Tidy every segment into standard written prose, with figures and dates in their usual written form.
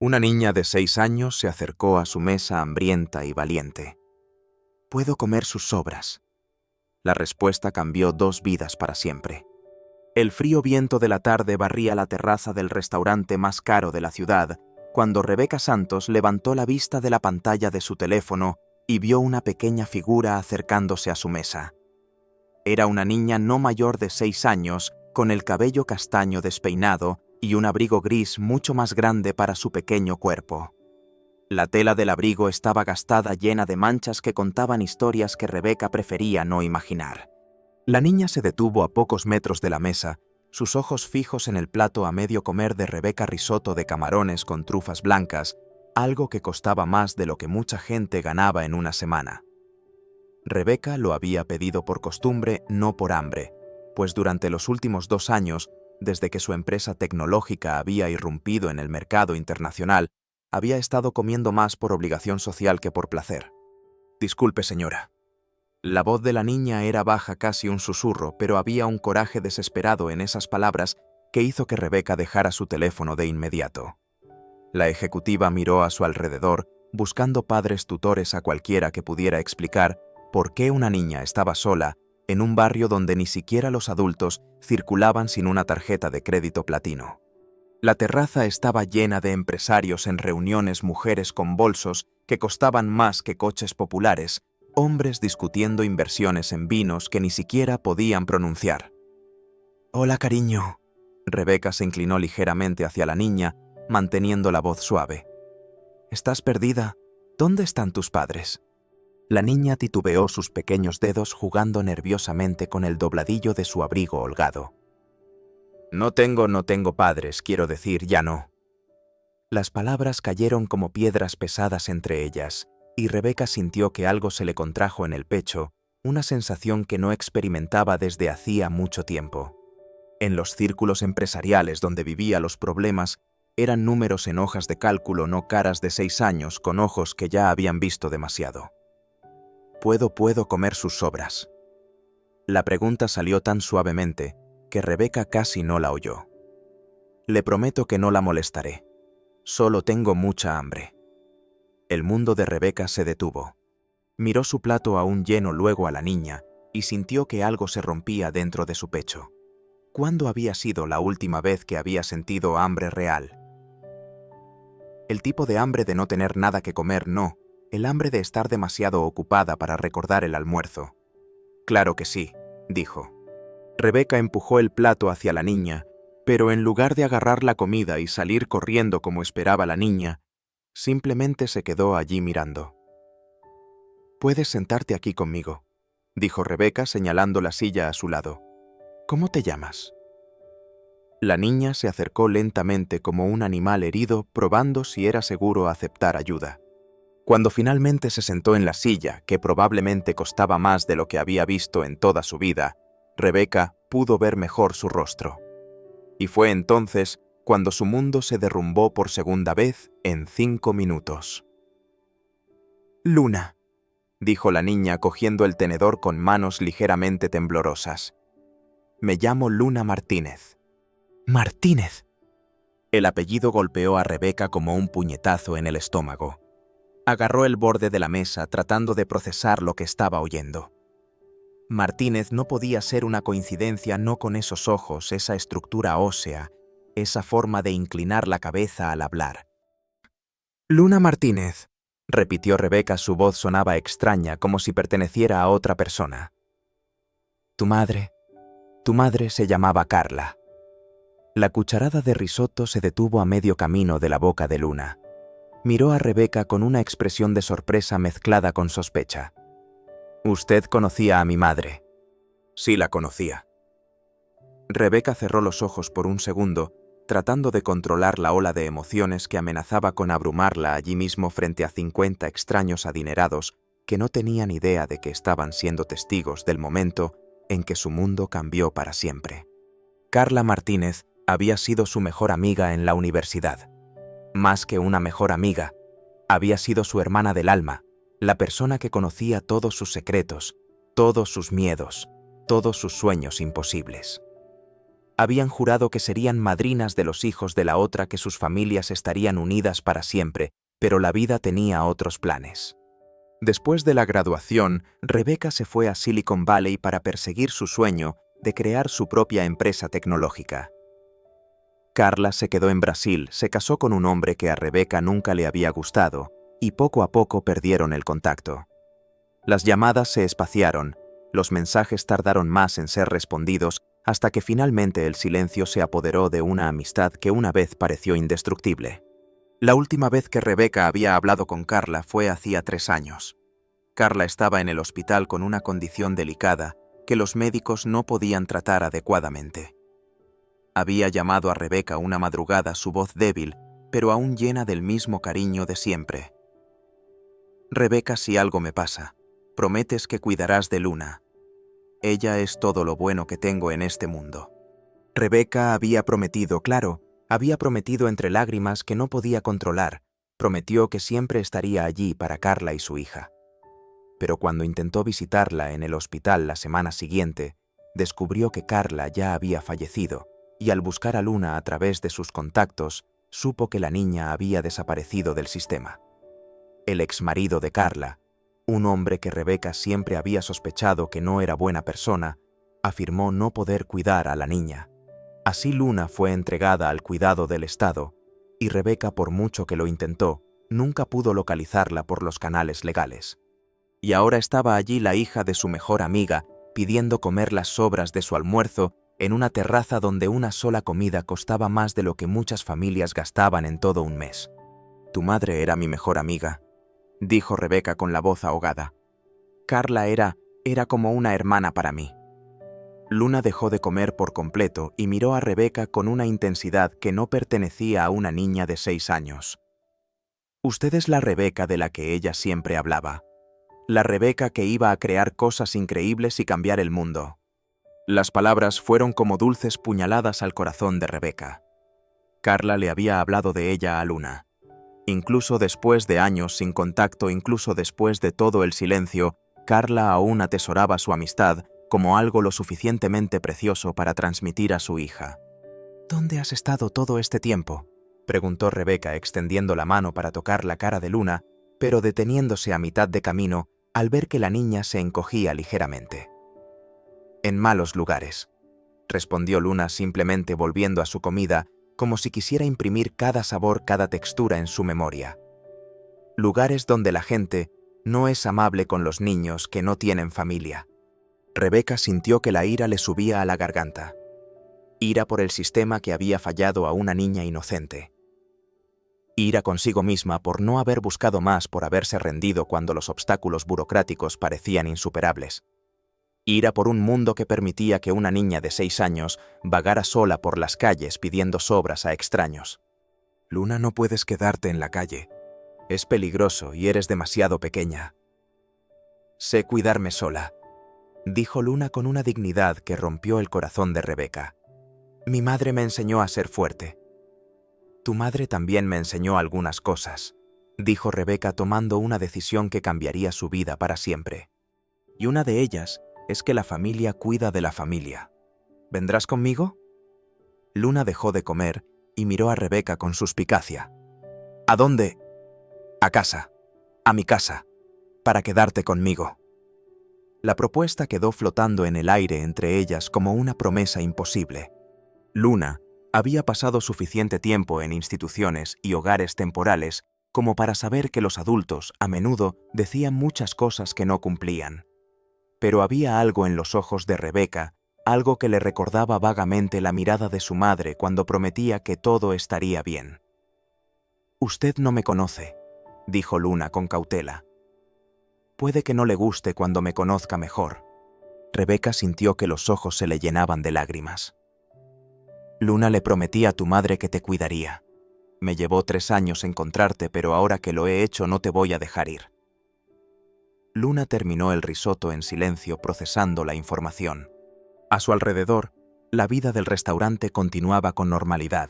Una niña de 6 años se acercó a su mesa hambrienta y valiente. «¿Puedo comer sus sobras?». La respuesta cambió 2 vidas para siempre. El frío viento de la tarde barría la terraza del restaurante más caro de la ciudad, cuando Rebeca Santos levantó la vista de la pantalla de su teléfono y vio una pequeña figura acercándose a su mesa. Era una niña no mayor de 6 años, con el cabello castaño despeinado y un abrigo gris mucho más grande para su pequeño cuerpo. La tela del abrigo estaba gastada, llena de manchas que contaban historias que Rebeca prefería no imaginar. La niña se detuvo a pocos metros de la mesa, sus ojos fijos en el plato a medio comer de Rebeca risotto de camarones con trufas blancas, algo que costaba más de lo que mucha gente ganaba en una semana. Rebeca lo había pedido por costumbre, no por hambre, pues durante los últimos 2 años, desde que su empresa tecnológica había irrumpido en el mercado internacional, había estado comiendo más por obligación social que por placer. «Disculpe, señora». La voz de la niña era baja, casi un susurro, pero había un coraje desesperado en esas palabras que hizo que Rebeca dejara su teléfono de inmediato. La ejecutiva miró a su alrededor, buscando padres tutores a cualquiera que pudiera explicar por qué una niña estaba sola en un barrio donde ni siquiera los adultos circulaban sin una tarjeta de crédito platino. La terraza estaba llena de empresarios en reuniones, mujeres con bolsos que costaban más que coches populares, hombres discutiendo inversiones en vinos que ni siquiera podían pronunciar. «Hola, cariño». Rebeca se inclinó ligeramente hacia la niña, manteniendo la voz suave. «¿Estás perdida? ¿Dónde están tus padres?». La niña titubeó sus pequeños dedos jugando nerviosamente con el dobladillo de su abrigo holgado. No tengo padres, quiero decir, ya no». Las palabras cayeron como piedras pesadas entre ellas, y Rebeca sintió que algo se le contrajo en el pecho, una sensación que no experimentaba desde hacía mucho tiempo. En los círculos empresariales donde vivía, los problemas eran números en hojas de cálculo, no caras de 6 años con ojos que ya habían visto demasiado. «¿Puedo comer sus sobras?». La pregunta salió tan suavemente que Rebeca casi no la oyó. «Le prometo que no la molestaré. Solo tengo mucha hambre». El mundo de Rebeca se detuvo. Miró su plato aún lleno, luego a la niña, y sintió que algo se rompía dentro de su pecho. ¿Cuándo había sido la última vez que había sentido hambre real? El tipo de hambre de no tener nada que comer, no. El hambre de estar demasiado ocupada para recordar el almuerzo. «Claro que sí», dijo. Rebeca empujó el plato hacia la niña, pero en lugar de agarrar la comida y salir corriendo como esperaba la niña, simplemente se quedó allí mirando. «Puedes sentarte aquí conmigo», dijo Rebeca señalando la silla a su lado. «¿Cómo te llamas?». La niña se acercó lentamente como un animal herido, probando si era seguro aceptar ayuda. Cuando finalmente se sentó en la silla, que probablemente costaba más de lo que había visto en toda su vida, Rebeca pudo ver mejor su rostro. Y fue entonces cuando su mundo se derrumbó por segunda vez en 5 minutos. «Luna», dijo la niña cogiendo el tenedor con manos ligeramente temblorosas. «Me llamo Luna Martínez». «Martínez». El apellido golpeó a Rebeca como un puñetazo en el estómago. Agarró el borde de la mesa tratando de procesar lo que estaba oyendo. Martínez no podía ser una coincidencia, no con esos ojos, esa estructura ósea, esa forma de inclinar la cabeza al hablar. «Luna Martínez», repitió Rebeca, su voz sonaba extraña, como si perteneciera a otra persona. Tu madre se llamaba Carla». La cucharada de risotto se detuvo a medio camino de la boca de Luna. Miró a Rebeca con una expresión de sorpresa mezclada con sospecha. «¿Usted conocía a mi madre?». «Sí, la conocía». Rebeca cerró los ojos por un segundo, tratando de controlar la ola de emociones que amenazaba con abrumarla allí mismo frente a 50 extraños adinerados que no tenían idea de que estaban siendo testigos del momento en que su mundo cambió para siempre. Carla Martínez había sido su mejor amiga en la universidad. Más que una mejor amiga, había sido su hermana del alma, la persona que conocía todos sus secretos, todos sus miedos, todos sus sueños imposibles. Habían jurado que serían madrinas de los hijos de la otra, que sus familias estarían unidas para siempre, pero la vida tenía otros planes. Después de la graduación, Rebecca se fue a Silicon Valley para perseguir su sueño de crear su propia empresa tecnológica. Carla se quedó en Brasil, se casó con un hombre que a Rebecca nunca le había gustado, y poco a poco perdieron el contacto. Las llamadas se espaciaron, los mensajes tardaron más en ser respondidos, hasta que finalmente el silencio se apoderó de una amistad que una vez pareció indestructible. La última vez que Rebecca había hablado con Carla fue hacía 3 años. Carla estaba en el hospital con una condición delicada que los médicos no podían tratar adecuadamente. Había llamado a Rebecca una madrugada, su voz débil, pero aún llena del mismo cariño de siempre. «Rebecca, si algo me pasa, prometes que cuidarás de Luna. Ella es todo lo bueno que tengo en este mundo». Rebecca había prometido, claro, había prometido entre lágrimas que no podía controlar, prometió que siempre estaría allí para Carla y su hija. Pero cuando intentó visitarla en el hospital la semana siguiente, descubrió que Carla ya había fallecido, y al buscar a Luna a través de sus contactos, supo que la niña había desaparecido del sistema. El exmarido de Carla, un hombre que Rebecca siempre había sospechado que no era buena persona, afirmó no poder cuidar a la niña. Así Luna fue entregada al cuidado del Estado, y Rebecca, por mucho que lo intentó, nunca pudo localizarla por los canales legales. Y ahora estaba allí la hija de su mejor amiga, pidiendo comer las sobras de su almuerzo en una terraza donde una sola comida costaba más de lo que muchas familias gastaban en todo un mes. «Tu madre era mi mejor amiga», dijo Rebecca con la voz ahogada. «Carla era como una hermana para mí». Luna dejó de comer por completo y miró a Rebecca con una intensidad que no pertenecía a una niña de 6 años. «Usted es la Rebecca de la que ella siempre hablaba. La Rebecca que iba a crear cosas increíbles y cambiar el mundo». Las palabras fueron como dulces puñaladas al corazón de Rebecca. Carla le había hablado de ella a Luna. Incluso después de años sin contacto, incluso después de todo el silencio, Carla aún atesoraba su amistad como algo lo suficientemente precioso para transmitir a su hija. «¿Dónde has estado todo este tiempo?», preguntó Rebecca extendiendo la mano para tocar la cara de Luna, pero deteniéndose a mitad de camino al ver que la niña se encogía ligeramente. «En malos lugares», respondió Luna, simplemente volviendo a su comida, como si quisiera imprimir cada sabor, cada textura en su memoria. «Lugares donde la gente no es amable con los niños que no tienen familia». Rebecca sintió que la ira le subía a la garganta. Ira por el sistema que había fallado a una niña inocente. Ira consigo misma por no haber buscado más, por haberse rendido cuando los obstáculos burocráticos parecían insuperables. Ira por un mundo que permitía que una niña de 6 años vagara sola por las calles pidiendo sobras a extraños. «Luna, no puedes quedarte en la calle. Es peligroso y eres demasiado pequeña». «Sé cuidarme sola», dijo Luna con una dignidad que rompió el corazón de Rebecca. «Mi madre me enseñó a ser fuerte». «Tu madre también me enseñó algunas cosas», dijo Rebecca tomando una decisión que cambiaría su vida para siempre. «Y una de ellas es que la familia cuida de la familia. ¿Vendrás conmigo?». Luna dejó de comer y miró a Rebecca con suspicacia. «¿A dónde?». «A casa. A mi casa. Para quedarte conmigo». La propuesta quedó flotando en el aire entre ellas como una promesa imposible. Luna había pasado suficiente tiempo en instituciones y hogares temporales como para saber que los adultos, a menudo, decían muchas cosas que no cumplían. Pero había algo en los ojos de Rebecca, algo que le recordaba vagamente la mirada de su madre cuando prometía que todo estaría bien. «Usted no me conoce», dijo Luna con cautela. «Puede que no le guste cuando me conozca mejor». Rebecca sintió que los ojos se le llenaban de lágrimas. «Luna, le prometí a tu madre que te cuidaría. Me llevó 3 años encontrarte, pero ahora que lo he hecho no te voy a dejar ir». Luna terminó el risotto en silencio, procesando la información. A su alrededor, la vida del restaurante continuaba con normalidad.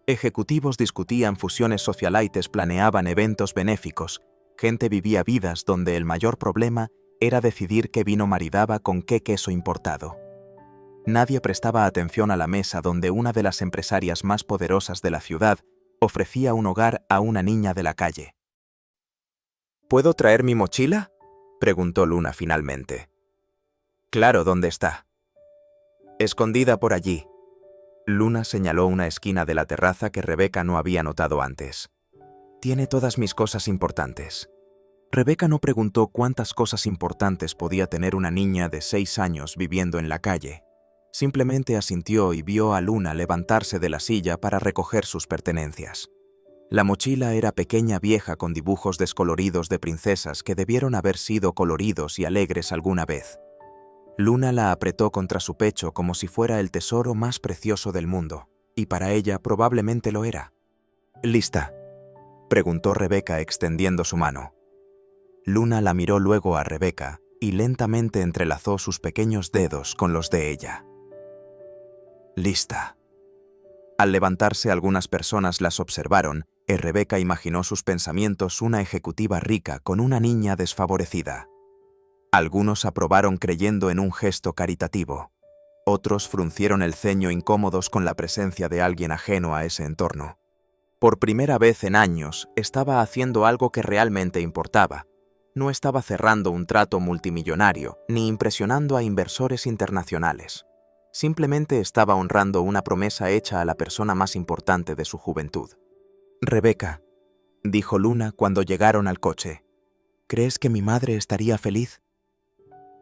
Ejecutivos discutían fusiones socialites, planeaban eventos benéficos, gente vivía vidas donde el mayor problema era decidir qué vino maridaba con qué queso importado. Nadie prestaba atención a la mesa donde una de las empresarias más poderosas de la ciudad ofrecía un hogar a una niña de la calle. ¿Puedo traer mi mochila?, preguntó Luna finalmente. Claro, ¿dónde está? Escondida por allí. Luna señaló una esquina de la terraza que Rebeca no había notado antes. Tiene todas mis cosas importantes. Rebeca no preguntó cuántas cosas importantes podía tener una niña de 6 años viviendo en la calle. Simplemente asintió y vio a Luna levantarse de la silla para recoger sus pertenencias. La mochila era pequeña vieja con dibujos descoloridos de princesas que debieron haber sido coloridos y alegres alguna vez. Luna la apretó contra su pecho como si fuera el tesoro más precioso del mundo, y para ella probablemente lo era. ¿Lista?, preguntó Rebeca extendiendo su mano. Luna la miró luego a Rebeca y lentamente entrelazó sus pequeños dedos con los de ella. Lista. Al levantarse, algunas personas las observaron y Rebeca imaginó sus pensamientos una ejecutiva rica con una niña desfavorecida. Algunos aprobaron creyendo en un gesto caritativo. Otros fruncieron el ceño incómodos con la presencia de alguien ajeno a ese entorno. Por primera vez en años, estaba haciendo algo que realmente importaba. No estaba cerrando un trato multimillonario, ni impresionando a inversores internacionales. Simplemente estaba honrando una promesa hecha a la persona más importante de su juventud. Rebeca, dijo Luna cuando llegaron al coche, ¿crees que mi madre estaría feliz?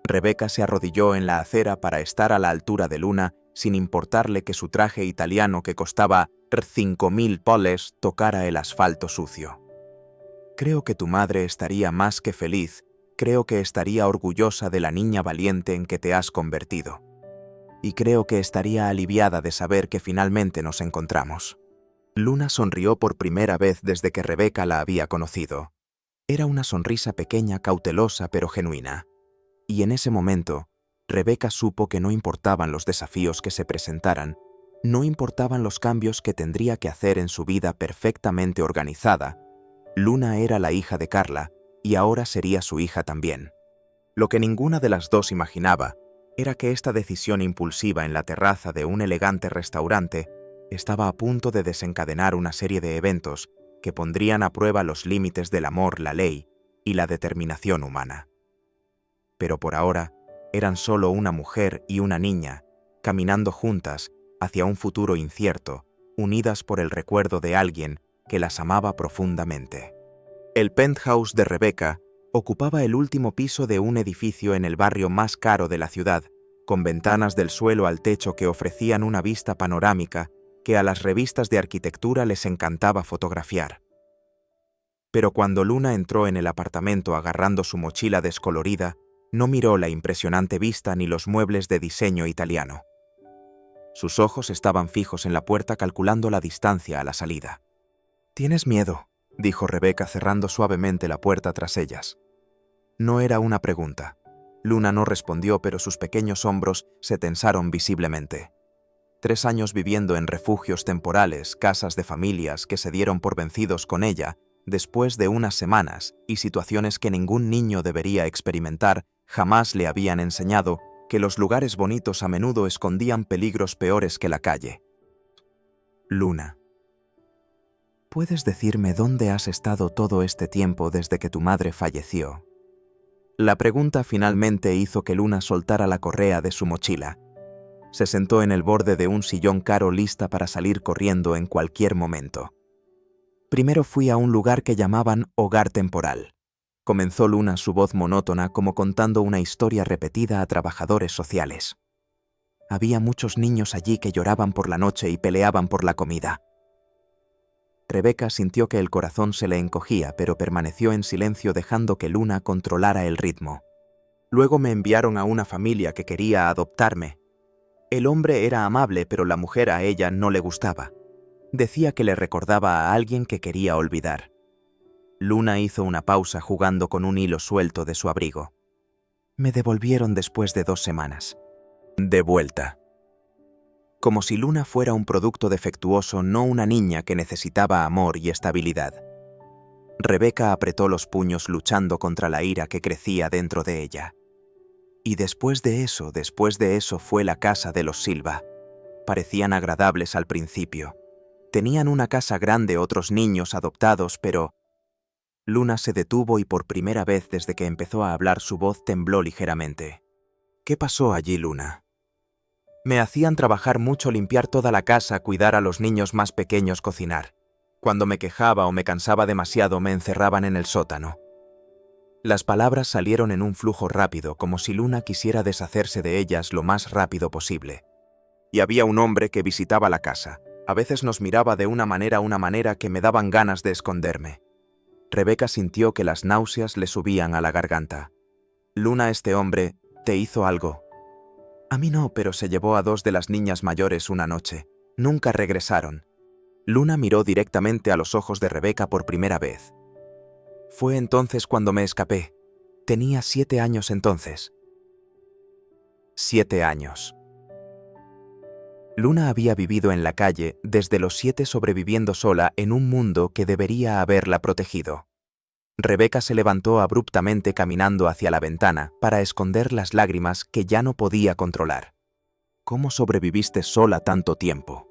Rebeca se arrodilló en la acera para estar a la altura de Luna, sin importarle que su traje italiano que costaba 5.000 poles tocara el asfalto sucio. Creo que tu madre estaría más que feliz, creo que estaría orgullosa de la niña valiente en que te has convertido. Y creo que estaría aliviada de saber que finalmente nos encontramos. Luna sonrió por primera vez desde que Rebeca la había conocido. Era una sonrisa pequeña, cautelosa pero genuina. Y en ese momento, Rebeca supo que no importaban los desafíos que se presentaran, no importaban los cambios que tendría que hacer en su vida perfectamente organizada. Luna era la hija de Carla y ahora sería su hija también. Lo que ninguna de las dos imaginaba era que esta decisión impulsiva en la terraza de un elegante restaurante estaba a punto de desencadenar una serie de eventos que pondrían a prueba los límites del amor, la ley y la determinación humana. Pero por ahora eran solo una mujer y una niña, caminando juntas hacia un futuro incierto, unidas por el recuerdo de alguien que las amaba profundamente. El penthouse de Rebeca ocupaba el último piso de un edificio en el barrio más caro de la ciudad, con ventanas del suelo al techo que ofrecían una vista panorámica que a las revistas de arquitectura les encantaba fotografiar. Pero cuando Luna entró en el apartamento agarrando su mochila descolorida, no miró la impresionante vista ni los muebles de diseño italiano. Sus ojos estaban fijos en la puerta calculando la distancia a la salida. «¿Tienes miedo?», dijo Rebeca cerrando suavemente la puerta tras ellas. No era una pregunta. Luna no respondió, pero sus pequeños hombros se tensaron visiblemente. 3 años viviendo en refugios temporales, casas de familias que se dieron por vencidos con ella, después de unas semanas y situaciones que ningún niño debería experimentar, jamás le habían enseñado que los lugares bonitos a menudo escondían peligros peores que la calle. Luna. ¿Puedes decirme dónde has estado todo este tiempo desde que tu madre falleció? La pregunta finalmente hizo que Luna soltara la correa de su mochila. Se sentó en el borde de un sillón caro lista para salir corriendo en cualquier momento. Primero fui a un lugar que llamaban Hogar Temporal. Comenzó Luna su voz monótona como contando una historia repetida a trabajadores sociales. Había muchos niños allí que lloraban por la noche y peleaban por la comida. Rebeca sintió que el corazón se le encogía, pero permaneció en silencio dejando que Luna controlara el ritmo. Luego me enviaron a una familia que quería adoptarme. El hombre era amable, pero la mujer a ella no le gustaba. Decía que le recordaba a alguien que quería olvidar. Luna hizo una pausa jugando con un hilo suelto de su abrigo. Me devolvieron después de 2 semanas. De vuelta. Como si Luna fuera un producto defectuoso, no una niña que necesitaba amor y estabilidad. Rebeca apretó los puños luchando contra la ira que crecía dentro de ella. Y después de eso fue la casa de los Silva. Parecían agradables al principio. Tenían una casa grande, otros niños adoptados, pero... Luna se detuvo y por primera vez desde que empezó a hablar su voz tembló ligeramente. ¿Qué pasó allí, Luna? Me hacían trabajar mucho, limpiar toda la casa, cuidar a los niños más pequeños, cocinar. Cuando me quejaba o me cansaba demasiado, me encerraban en el sótano. Las palabras salieron en un flujo rápido, como si Luna quisiera deshacerse de ellas lo más rápido posible. Y había un hombre que visitaba la casa. A veces nos miraba de una manera que me daban ganas de esconderme. Rebeca sintió que las náuseas le subían a la garganta. Luna, este hombre, ¿te hizo algo? A mí no, pero se llevó a 2 de las niñas mayores una noche. Nunca regresaron. Luna miró directamente a los ojos de Rebeca por primera vez. Fue entonces cuando me escapé. Tenía 7 años entonces. 7 años. Luna había vivido en la calle desde los 7, sobreviviendo sola en un mundo que debería haberla protegido. Rebeca se levantó abruptamente caminando hacia la ventana para esconder las lágrimas que ya no podía controlar. ¿Cómo sobreviviste sola tanto tiempo?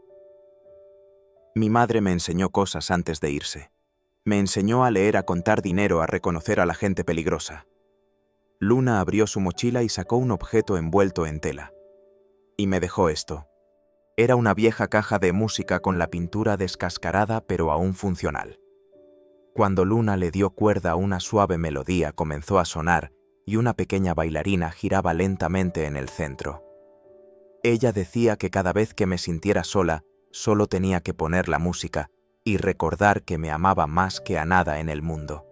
Mi madre me enseñó cosas antes de irse. Me enseñó a leer, a contar dinero, a reconocer a la gente peligrosa. Luna abrió su mochila y sacó un objeto envuelto en tela. Y me dejó esto. Era una vieja caja de música con la pintura descascarada pero aún funcional. Cuando Luna le dio cuerda, una suave melodía comenzó a sonar y una pequeña bailarina giraba lentamente en el centro. Ella decía que cada vez que me sintiera sola, solo tenía que poner la música y recordar que me amaba más que a nada en el mundo.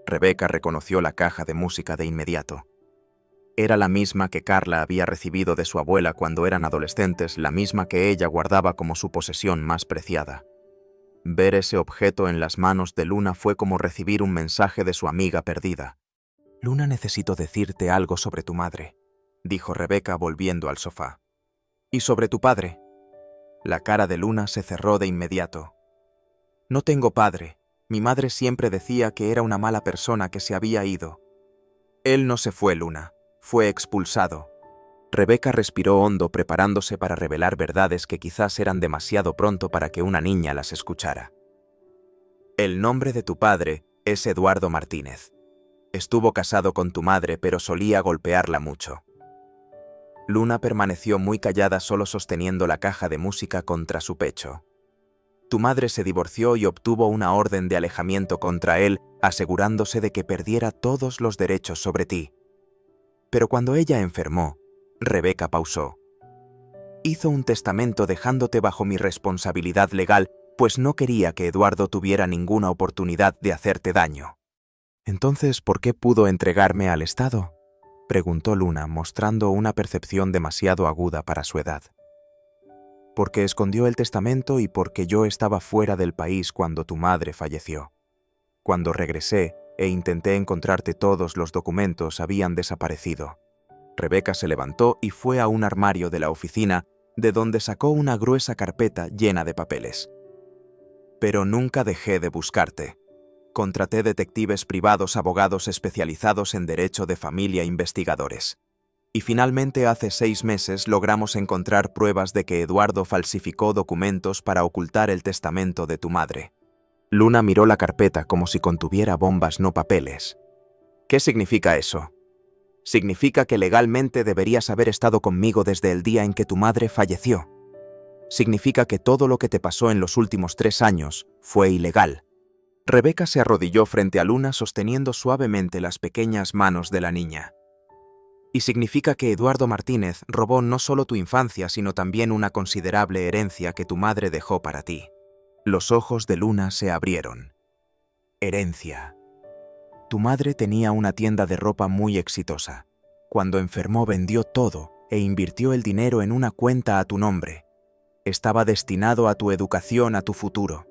Rebeca reconoció la caja de música de inmediato. Era la misma que Carla había recibido de su abuela cuando eran adolescentes, la misma que ella guardaba como su posesión más preciada. Ver ese objeto en las manos de Luna fue como recibir un mensaje de su amiga perdida. «Luna, necesito decirte algo sobre tu madre», dijo Rebeca volviendo al sofá. «¿Y sobre tu padre?» La cara de Luna se cerró de inmediato. «No tengo padre. Mi madre siempre decía que era una mala persona, que se había ido». «Él no se fue, Luna. Fue expulsado». Rebeca respiró hondo, preparándose para revelar verdades que quizás eran demasiado pronto para que una niña las escuchara. «El nombre de tu padre es Eduardo Martínez. Estuvo casado con tu madre, pero solía golpearla mucho». Luna permaneció muy callada, solo sosteniendo la caja de música contra su pecho. «Tu madre se divorció y obtuvo una orden de alejamiento contra él, asegurándose de que perdiera todos los derechos sobre ti. Pero cuando ella enfermó», Rebeca pausó, «hizo un testamento dejándote bajo mi responsabilidad legal, pues no quería que Eduardo tuviera ninguna oportunidad de hacerte daño». «Entonces, ¿por qué pudo entregarme al Estado?», preguntó Luna, mostrando una percepción demasiado aguda para su edad. «Porque escondió el testamento y porque yo estaba fuera del país cuando tu madre falleció. Cuando regresé e intenté encontrarte, todos los documentos habían desaparecido». Rebeca se levantó y fue a un armario de la oficina, de donde sacó una gruesa carpeta llena de papeles. «Pero nunca dejé de buscarte. Contraté detectives privados, abogados especializados en derecho de familia, investigadores. Y finalmente hace 6 meses logramos encontrar pruebas de que Eduardo falsificó documentos para ocultar el testamento de tu madre». Luna miró la carpeta como si contuviera bombas, no papeles. «¿Qué significa eso?» «Significa que legalmente deberías haber estado conmigo desde el día en que tu madre falleció. Significa que todo lo que te pasó en los últimos 3 años fue ilegal». Rebeca se arrodilló frente a Luna, sosteniendo suavemente las pequeñas manos de la niña. «Y significa que Eduardo Martínez robó no solo tu infancia, sino también una considerable herencia que tu madre dejó para ti». Los ojos de Luna se abrieron. «Herencia. Tu madre tenía una tienda de ropa muy exitosa. Cuando enfermó vendió todo e invirtió el dinero en una cuenta a tu nombre. Estaba destinado a tu educación, a tu futuro».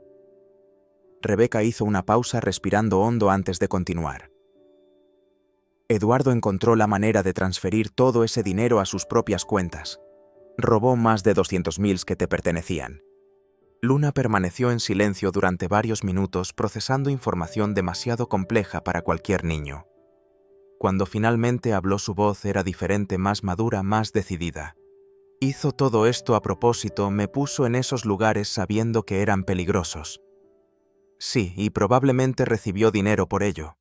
Rebeca hizo una pausa, respirando hondo antes de continuar. «Eduardo encontró la manera de transferir todo ese dinero a sus propias cuentas. Robó más de 200.000 que te pertenecían». Luna permaneció en silencio durante varios minutos, procesando información demasiado compleja para cualquier niño. Cuando finalmente habló, su voz era diferente, más madura, más decidida. Hizo todo esto a propósito, me puso en esos lugares sabiendo que eran peligrosos. Sí, y probablemente recibió dinero por ello.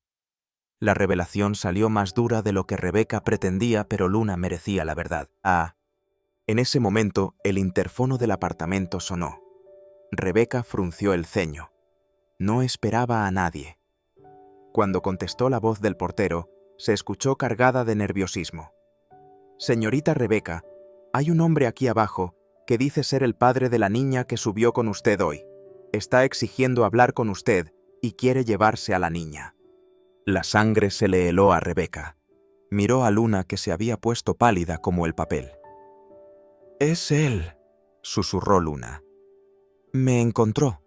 La revelación salió más dura de lo que Rebeca pretendía, pero Luna merecía la verdad. En ese momento, el interfono del apartamento sonó. Rebeca frunció el ceño. No esperaba a nadie. Cuando contestó la voz del portero, se escuchó cargada de nerviosismo. «Señorita Rebeca, hay un hombre aquí abajo que dice ser el padre de la niña que subió con usted hoy. Está exigiendo hablar con usted y quiere llevarse a la niña». La sangre se le heló a Rebeca. Miró a Luna, que se había puesto pálida como el papel. «Es él», susurró Luna. «Me encontró».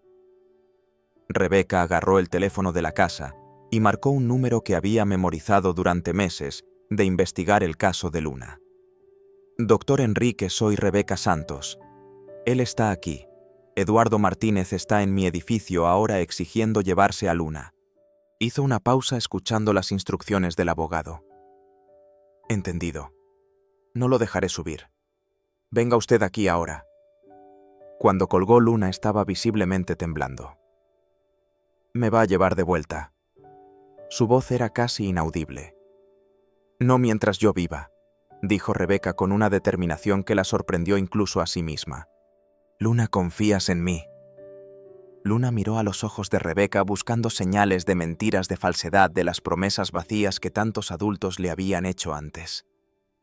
Rebeca agarró el teléfono de la casa y marcó un número que había memorizado durante meses de investigar el caso de Luna. «Doctor Enrique, soy Rebeca Santos. Él está aquí. Eduardo Martínez está en mi edificio ahora exigiendo llevarse a Luna». Hizo una pausa escuchando las instrucciones del abogado. «Entendido. No lo dejaré subir. Venga usted aquí ahora». Cuando colgó, Luna estaba visiblemente temblando. «Me va a llevar de vuelta». Su voz era casi inaudible. «No mientras yo viva», dijo Rebeca con una determinación que la sorprendió incluso a sí misma. «Luna, ¿confías en mí?». Luna miró a los ojos de Rebeca buscando señales de mentiras, de falsedad, de las promesas vacías que tantos adultos le habían hecho antes.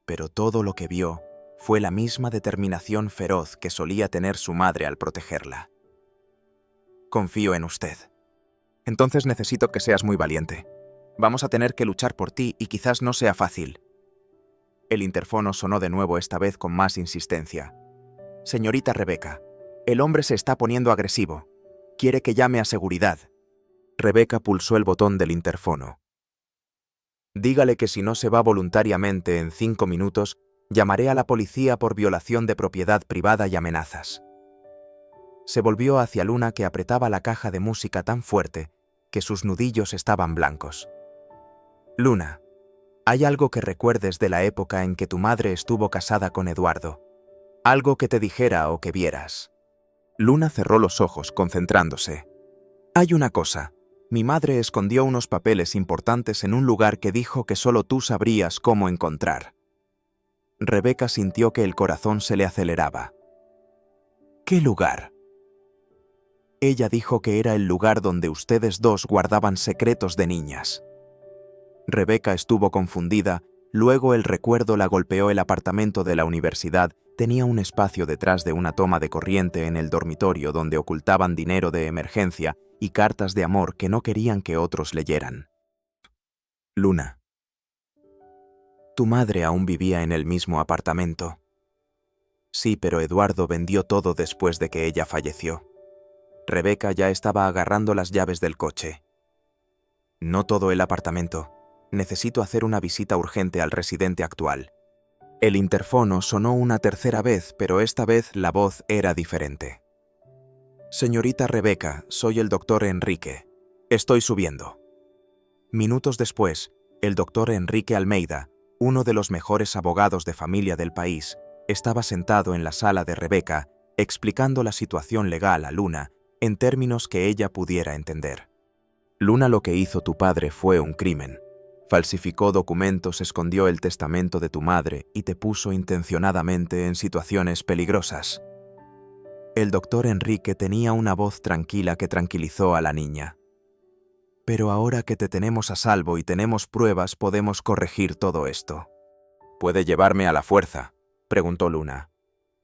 Pero todo lo que vio fue la misma determinación feroz que solía tener su madre al protegerla. «Confío en usted. Entonces necesito que seas muy valiente. Vamos a tener que luchar por ti y quizás no sea fácil». El interfono sonó de nuevo, esta vez con más insistencia. «Señorita Rebeca, el hombre se está poniendo agresivo. Quiere que llame a seguridad». Rebeca pulsó el botón del interfono. «Dígale que si no se va voluntariamente en 5 minutos, llamaré a la policía por violación de propiedad privada y amenazas». Se volvió hacia Luna, que apretaba la caja de música tan fuerte que sus nudillos estaban blancos. «Luna, ¿hay algo que recuerdes de la época en que tu madre estuvo casada con Eduardo? Algo que te dijera o que vieras». Luna cerró los ojos, concentrándose. «Hay una cosa. Mi madre escondió unos papeles importantes en un lugar que dijo que solo tú sabrías cómo encontrar». Rebeca sintió que el corazón se le aceleraba. «¿Qué lugar?». «Ella dijo que era el lugar donde ustedes dos guardaban secretos de niñas». Rebeca estuvo confundida, luego el recuerdo la golpeó. El apartamento de la universidad tenía un espacio detrás de una toma de corriente en el dormitorio donde ocultaban dinero de emergencia y cartas de amor que no querían que otros leyeran. «Luna, tu madre aún vivía en el mismo apartamento». «Sí, pero Eduardo vendió todo después de que ella falleció». Rebeca ya estaba agarrando las llaves del coche. «No todo el apartamento. Necesito hacer una visita urgente al residente actual». El interfono sonó una tercera vez, pero esta vez la voz era diferente. «Señorita Rebeca, soy el doctor Enrique. Estoy subiendo». Minutos después, el doctor Enrique Almeida, uno de los mejores abogados de familia del país, estaba sentado en la sala de Rebeca, explicando la situación legal a Luna en términos que ella pudiera entender. «Luna, lo que hizo tu padre fue un crimen. Falsificó documentos, escondió el testamento de tu madre y te puso intencionadamente en situaciones peligrosas». El doctor Enrique tenía una voz tranquila que tranquilizó a la niña. «Pero ahora que te tenemos a salvo y tenemos pruebas, podemos corregir todo esto». «¿Puede llevarme a la fuerza?», preguntó Luna.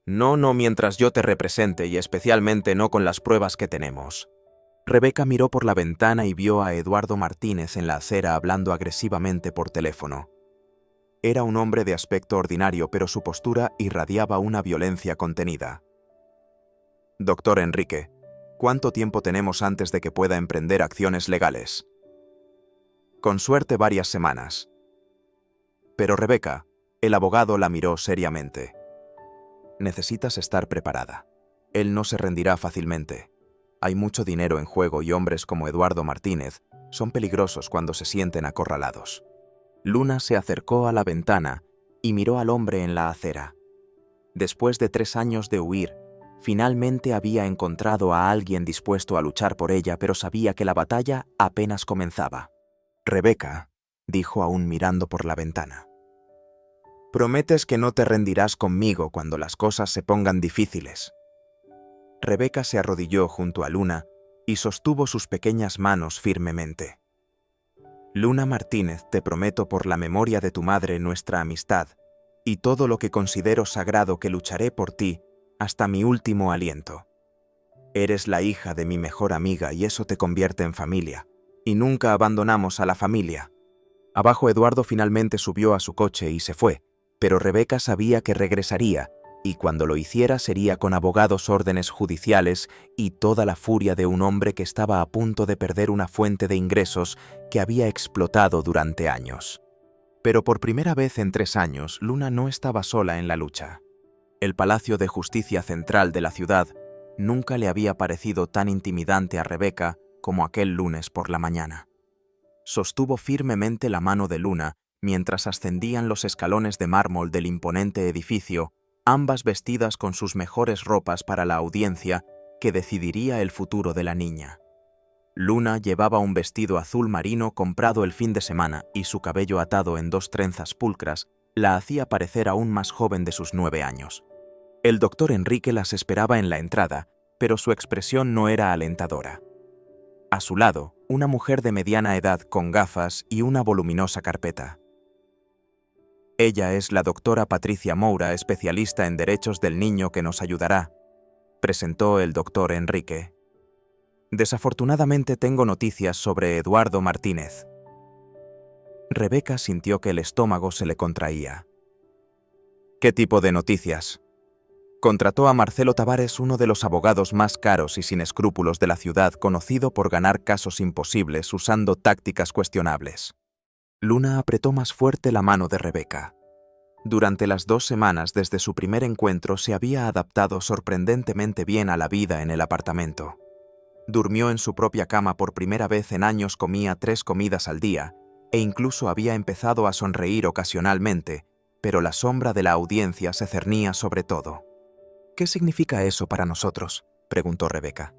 No mientras yo te represente y especialmente no con las pruebas que tenemos». Rebeca miró por la ventana y vio a Eduardo Martínez en la acera hablando agresivamente por teléfono. Era un hombre de aspecto ordinario, pero su postura irradiaba una violencia contenida. «Doctor Enrique, ¿cuánto tiempo tenemos antes de que pueda emprender acciones legales?» «Con suerte varias semanas». «Pero Rebeca», el abogado la miró seriamente. «Necesitas estar preparada. Él no se rendirá fácilmente. Hay mucho dinero en juego y hombres como Eduardo Martínez son peligrosos cuando se sienten acorralados». Luna se acercó a la ventana y miró al hombre en la acera. Después de 3 años de huir, finalmente había encontrado a alguien dispuesto a luchar por ella, pero sabía que la batalla apenas comenzaba. «Rebeca», dijo aún mirando por la ventana, «prometes que no te rendirás conmigo cuando las cosas se pongan difíciles». Rebeca se arrodilló junto a Luna y sostuvo sus pequeñas manos firmemente. «Luna Martínez, te prometo por la memoria de tu madre nuestra amistad y todo lo que considero sagrado que lucharé por ti hasta mi último aliento. Eres la hija de mi mejor amiga y eso te convierte en familia, y nunca abandonamos a la familia». Abajo Eduardo finalmente subió a su coche y se fue, pero Rebeca sabía que regresaría, y cuando lo hiciera sería con abogados, órdenes judiciales y toda la furia de un hombre que estaba a punto de perder una fuente de ingresos que había explotado durante años. Pero por primera vez en 3 años, Luna no estaba sola en la lucha. El Palacio de Justicia Central de la ciudad nunca le había parecido tan intimidante a Rebeca como aquel lunes por la mañana. Sostuvo firmemente la mano de Luna mientras ascendían los escalones de mármol del imponente edificio, ambas vestidas con sus mejores ropas para la audiencia que decidiría el futuro de la niña. Luna llevaba un vestido azul marino comprado el fin de semana y su cabello atado en 2 trenzas pulcras la hacía parecer aún más joven de sus 9 años. El doctor Enrique las esperaba en la entrada, pero su expresión no era alentadora. A su lado, una mujer de mediana edad con gafas y una voluminosa carpeta. «Ella es la doctora Patricia Moura, especialista en derechos del niño que nos ayudará», presentó el doctor Enrique. «Desafortunadamente tengo noticias sobre Eduardo Martínez». Rebeca sintió que el estómago se le contraía. «¿Qué tipo de noticias?» Contrató a Marcelo Tavares, uno de los abogados más caros y sin escrúpulos de la ciudad, conocido por ganar casos imposibles usando tácticas cuestionables. Luna apretó más fuerte la mano de Rebeca. Durante las 2 semanas desde su primer encuentro se había adaptado sorprendentemente bien a la vida en el apartamento. Durmió en su propia cama por primera vez en años, comía 3 comidas al día e incluso había empezado a sonreír ocasionalmente, pero la sombra de la audiencia se cernía sobre todo. «¿Qué significa eso para nosotros?», preguntó Rebeca.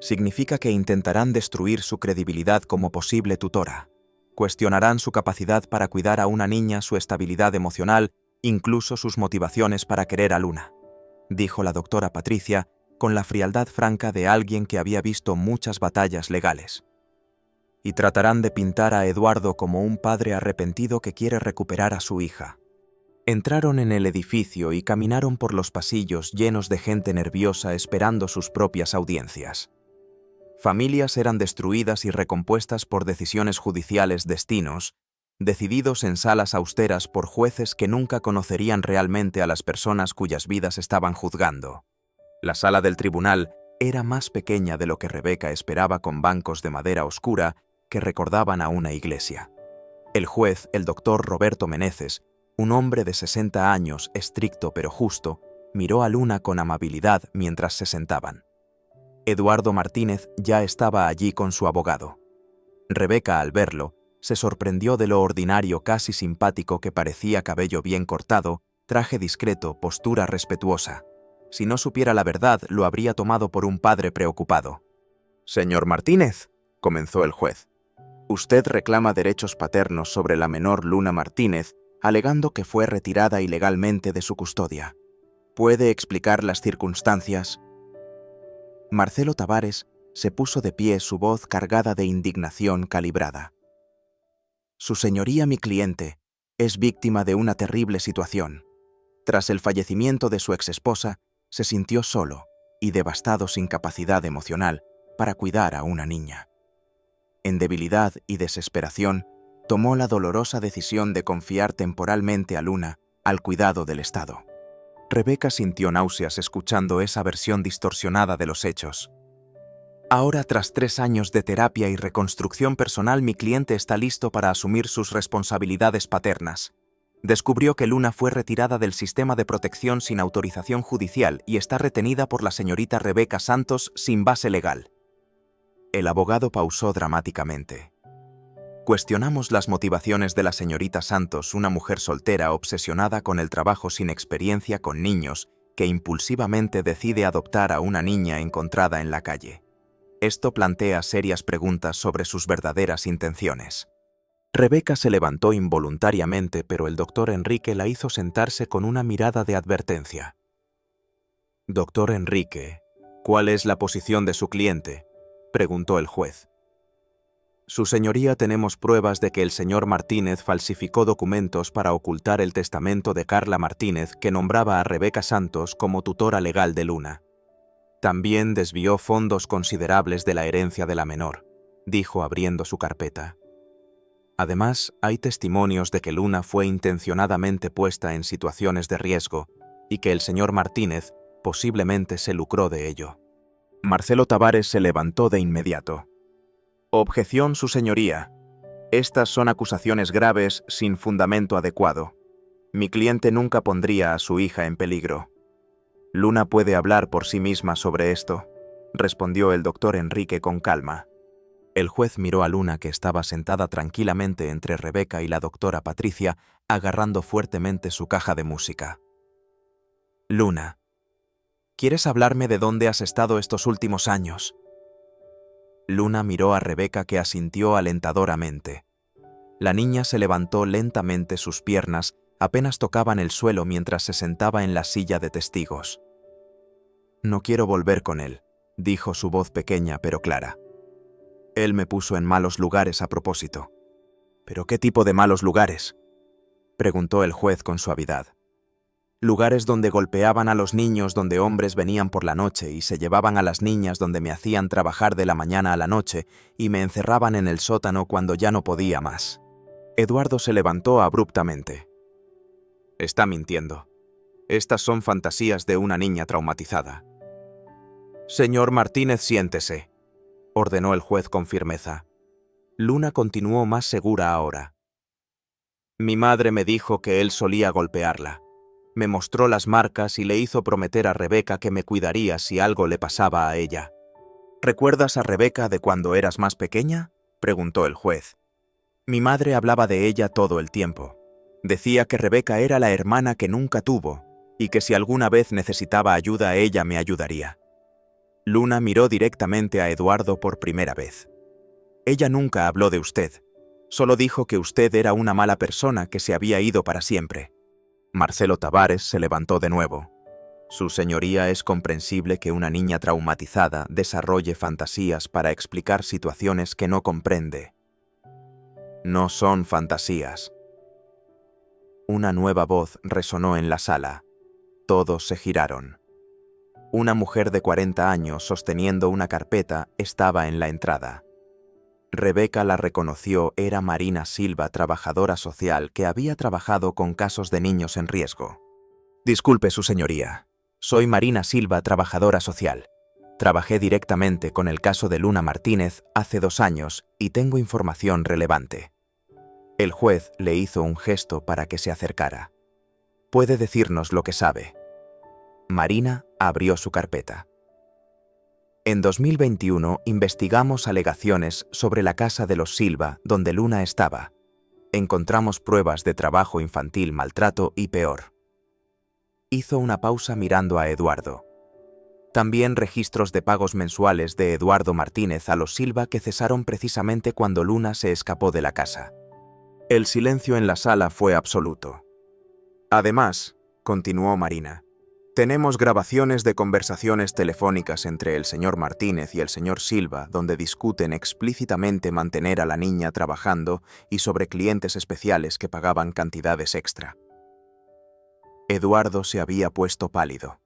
«Significa que intentarán destruir su credibilidad como posible tutora. Cuestionarán su capacidad para cuidar a una niña, su estabilidad emocional, incluso sus motivaciones para querer a Luna», dijo la doctora Patricia con la frialdad franca de alguien que había visto muchas batallas legales. «Y tratarán de pintar a Eduardo como un padre arrepentido que quiere recuperar a su hija». Entraron en el edificio y caminaron por los pasillos llenos de gente nerviosa esperando sus propias audiencias. Familias eran destruidas y recompuestas por decisiones judiciales, destinos, decididos en salas austeras por jueces que nunca conocerían realmente a las personas cuyas vidas estaban juzgando. La sala del tribunal era más pequeña de lo que Rebeca esperaba, con bancos de madera oscura que recordaban a una iglesia. El juez, el doctor Roberto Meneses, un hombre de 60 años, estricto pero justo, miró a Luna con amabilidad mientras se sentaban. Eduardo Martínez ya estaba allí con su abogado. Rebeca, al verlo, se sorprendió de lo ordinario, casi simpático que parecía: cabello bien cortado, traje discreto, postura respetuosa. Si no supiera la verdad, lo habría tomado por un padre preocupado. «Señor Martínez», comenzó el juez, «usted reclama derechos paternos sobre la menor Luna Martínez, alegando que fue retirada ilegalmente de su custodia. ¿Puede explicar las circunstancias?». Marcelo Tavares se puso de pie, su voz cargada de indignación calibrada. «Su señoría, mi cliente, es víctima de una terrible situación. Tras el fallecimiento de su exesposa, se sintió solo y devastado, sin capacidad emocional para cuidar a una niña. En debilidad y desesperación, tomó la dolorosa decisión de confiar temporalmente a Luna al cuidado del Estado». Rebeca sintió náuseas escuchando esa versión distorsionada de los hechos. «Ahora, tras 3 años de terapia y reconstrucción personal, mi cliente está listo para asumir sus responsabilidades paternas. Descubrió que Luna fue retirada del sistema de protección sin autorización judicial y está retenida por la señorita Rebeca Santos sin base legal». El abogado pausó dramáticamente. Cuestionamos las motivaciones de la señorita Santos, una mujer soltera obsesionada con el trabajo sin experiencia con niños, que impulsivamente decide adoptar a una niña encontrada en la calle. Esto plantea serias preguntas sobre sus verdaderas intenciones. Rebeca se levantó involuntariamente, pero el doctor Enrique la hizo sentarse con una mirada de advertencia. «Doctor Enrique, ¿cuál es la posición de su cliente?», preguntó el juez. «Su señoría, tenemos pruebas de que el señor Martínez falsificó documentos para ocultar el testamento de Carla Martínez, que nombraba a Rebeca Santos como tutora legal de Luna. También desvió fondos considerables de la herencia de la menor», dijo abriendo su carpeta. «Además, hay testimonios de que Luna fue intencionadamente puesta en situaciones de riesgo y que el señor Martínez posiblemente se lucró de ello». Marcelo Tavares se levantó de inmediato. «Objeción, su señoría. Estas son acusaciones graves sin fundamento adecuado. Mi cliente nunca pondría a su hija en peligro». «Luna puede hablar por sí misma sobre esto», respondió el doctor Enrique con calma. El juez miró a Luna, que estaba sentada tranquilamente entre Rebeca y la doctora Patricia, agarrando fuertemente su caja de música. «Luna, ¿quieres hablarme de dónde has estado estos últimos años?». Luna miró a Rebeca, que asintió alentadoramente. La niña se levantó lentamente, sus piernas apenas tocaban el suelo mientras se sentaba en la silla de testigos. «No quiero volver con él», dijo su voz pequeña pero clara. «Él me puso en malos lugares a propósito». «¿Pero qué tipo de malos lugares?», preguntó el juez con suavidad. «Lugares donde golpeaban a los niños, donde hombres venían por la noche y se llevaban a las niñas, donde me hacían trabajar de la mañana a la noche y me encerraban en el sótano cuando ya no podía más». Eduardo se levantó abruptamente. «Está mintiendo. Estas son fantasías de una niña traumatizada». «Señor Martínez, siéntese», ordenó el juez con firmeza. Luna continuó más segura ahora. «Mi madre me dijo que él solía golpearla. Me mostró las marcas y le hizo prometer a Rebeca que me cuidaría si algo le pasaba a ella». «¿Recuerdas a Rebeca de cuando eras más pequeña?», preguntó el juez. «Mi madre hablaba de ella todo el tiempo. Decía que Rebeca era la hermana que nunca tuvo y que si alguna vez necesitaba ayuda ella me ayudaría». Luna miró directamente a Eduardo por primera vez. «Ella nunca habló de usted. Solo dijo que usted era una mala persona que se había ido para siempre». Marcelo Tavares se levantó de nuevo. «Su señoría, es comprensible que una niña traumatizada desarrolle fantasías para explicar situaciones que no comprende». «No son fantasías». Una nueva voz resonó en la sala. Todos se giraron. Una mujer de 40 años sosteniendo una carpeta estaba en la entrada. Rebeca la reconoció, era Marina Silva, trabajadora social que había trabajado con casos de niños en riesgo. «Disculpe, su señoría. Soy Marina Silva, trabajadora social. Trabajé directamente con el caso de Luna Martínez hace 2 años y tengo información relevante». El juez le hizo un gesto para que se acercara. «Puede decirnos lo que sabe». Marina abrió su carpeta. «En 2021 investigamos alegaciones sobre la casa de los Silva, donde Luna estaba. Encontramos pruebas de trabajo infantil, maltrato y peor». Hizo una pausa mirando a Eduardo. «También registros de pagos mensuales de Eduardo Martínez a los Silva que cesaron precisamente cuando Luna se escapó de la casa». El silencio en la sala fue absoluto. «Además», continuó Marina, «tenemos grabaciones de conversaciones telefónicas entre el señor Martínez y el señor Silva donde discuten explícitamente mantener a la niña trabajando y sobre clientes especiales que pagaban cantidades extra». Eduardo se había puesto pálido.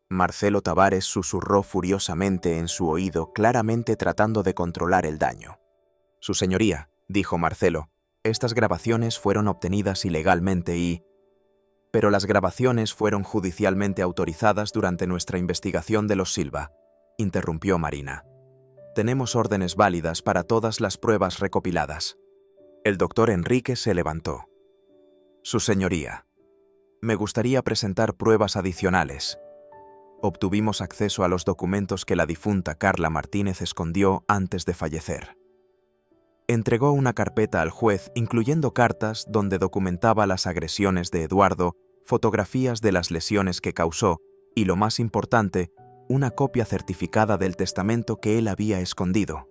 Marcelo Tavares susurró furiosamente en su oído, claramente tratando de controlar el daño. «Su señoría», dijo Marcelo, «estas grabaciones fueron obtenidas ilegalmente y...». «Pero las grabaciones fueron judicialmente autorizadas durante nuestra investigación de los Silva», interrumpió Marina. «Tenemos órdenes válidas para todas las pruebas recopiladas». El doctor Enrique se levantó. «Su señoría, me gustaría presentar pruebas adicionales. Obtuvimos acceso a los documentos que la difunta Carla Martínez escondió antes de fallecer». Entregó una carpeta al juez, incluyendo cartas donde documentaba las agresiones de Eduardo, fotografías de las lesiones que causó y, lo más importante, una copia certificada del testamento que él había escondido.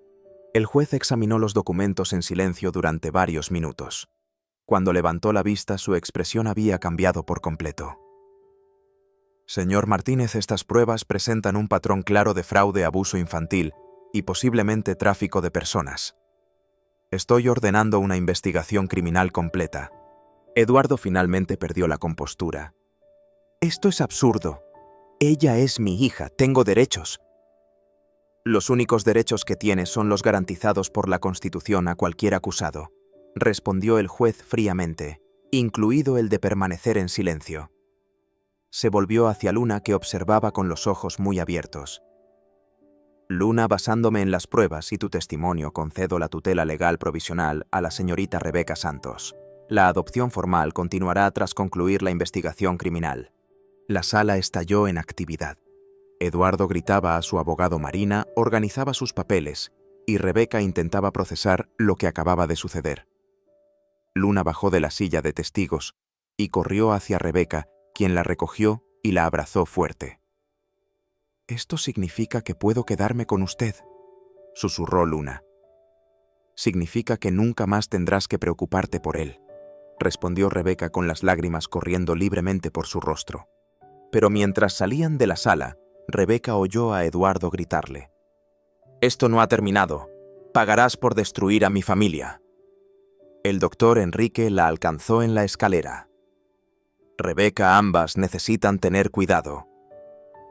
El juez examinó los documentos en silencio durante varios minutos. Cuando levantó la vista, su expresión había cambiado por completo. Señor Martínez, estas pruebas presentan un patrón claro de fraude, abuso infantil y posiblemente tráfico de personas. Estoy ordenando una investigación criminal completa. Eduardo finalmente perdió la compostura. Esto es absurdo. Ella es mi hija, tengo derechos. Los únicos derechos que tiene son los garantizados por la Constitución a cualquier acusado, respondió el juez fríamente, incluido el de permanecer en silencio. Se volvió hacia Luna, que observaba con los ojos muy abiertos. Luna, basándome en las pruebas y tu testimonio, concedo la tutela legal provisional a la señorita Rebeca Santos. La adopción formal continuará tras concluir la investigación criminal. La sala estalló en actividad. Eduardo gritaba a su abogado Marina, organizaba sus papeles, y Rebeca intentaba procesar lo que acababa de suceder. Luna bajó de la silla de testigos y corrió hacia Rebeca, quien la recogió y la abrazó fuerte. «Esto significa que puedo quedarme con usted», susurró Luna. «Significa que nunca más tendrás que preocuparte por él», respondió Rebeca con las lágrimas corriendo libremente por su rostro. Pero mientras salían de la sala, Rebeca oyó a Eduardo gritarle: «Esto no ha terminado. Pagarás por destruir a mi familia». El doctor Enrique la alcanzó en la escalera. «Rebeca, ambas necesitan tener cuidado.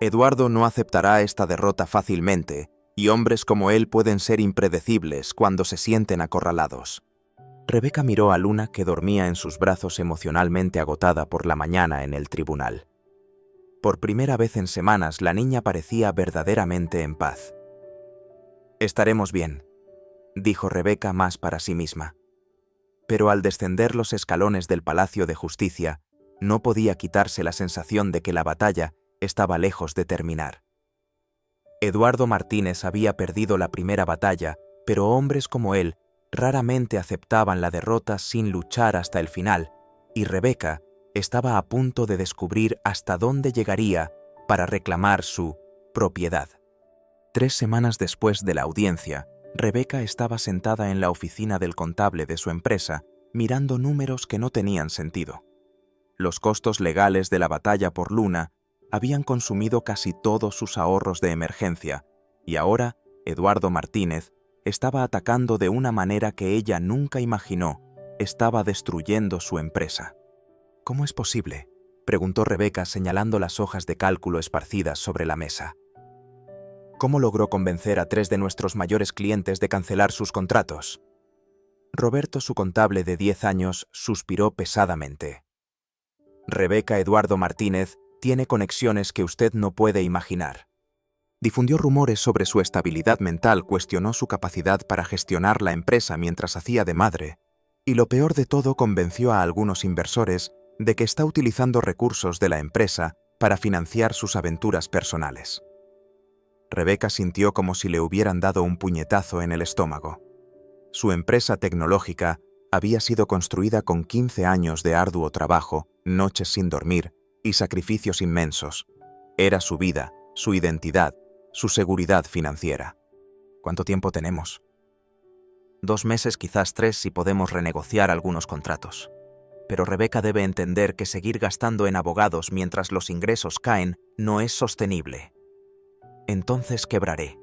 Eduardo no aceptará esta derrota fácilmente, y hombres como él pueden ser impredecibles cuando se sienten acorralados». Rebeca miró a Luna, que dormía en sus brazos emocionalmente agotada por la mañana en el tribunal. Por primera vez en semanas, la niña parecía verdaderamente en paz. «Estaremos bien», dijo Rebeca más para sí misma. Pero al descender los escalones del Palacio de Justicia, no podía quitarse la sensación de que la batalla estaba lejos de terminar. Eduardo Martínez había perdido la primera batalla, pero hombres como él raramente aceptaban la derrota sin luchar hasta el final, y Rebeca estaba a punto de descubrir hasta dónde llegaría para reclamar su propiedad. 3 semanas después de la audiencia, Rebeca estaba sentada en la oficina del contable de su empresa, mirando números que no tenían sentido. Los costos legales de la batalla por Luna habían consumido casi todos sus ahorros de emergencia, y ahora Eduardo Martínez estaba atacando de una manera que ella nunca imaginó. Estaba destruyendo su empresa. «¿Cómo es posible?», preguntó Rebeca señalando las hojas de cálculo esparcidas sobre la mesa. «¿Cómo logró convencer a 3 de nuestros mayores clientes de cancelar sus contratos?». Roberto, su contable de 10 años, suspiró pesadamente. «Rebeca, Eduardo Martínez tiene conexiones que usted no puede imaginar. Difundió rumores sobre su estabilidad mental, cuestionó su capacidad para gestionar la empresa mientras hacía de madre, y lo peor de todo, convenció a algunos inversores de que está utilizando recursos de la empresa para financiar sus aventuras personales». Rebeca sintió como si le hubieran dado un puñetazo en el estómago. Su empresa tecnológica había sido construida con 15 años de arduo trabajo, noches sin dormir y sacrificios inmensos. Era su vida, su identidad, su seguridad financiera. «¿Cuánto tiempo tenemos?». 2 meses, quizás 3 si podemos renegociar algunos contratos. Pero Rebeca debe entender que seguir gastando en abogados mientras los ingresos caen no es sostenible. «Entonces quebraré.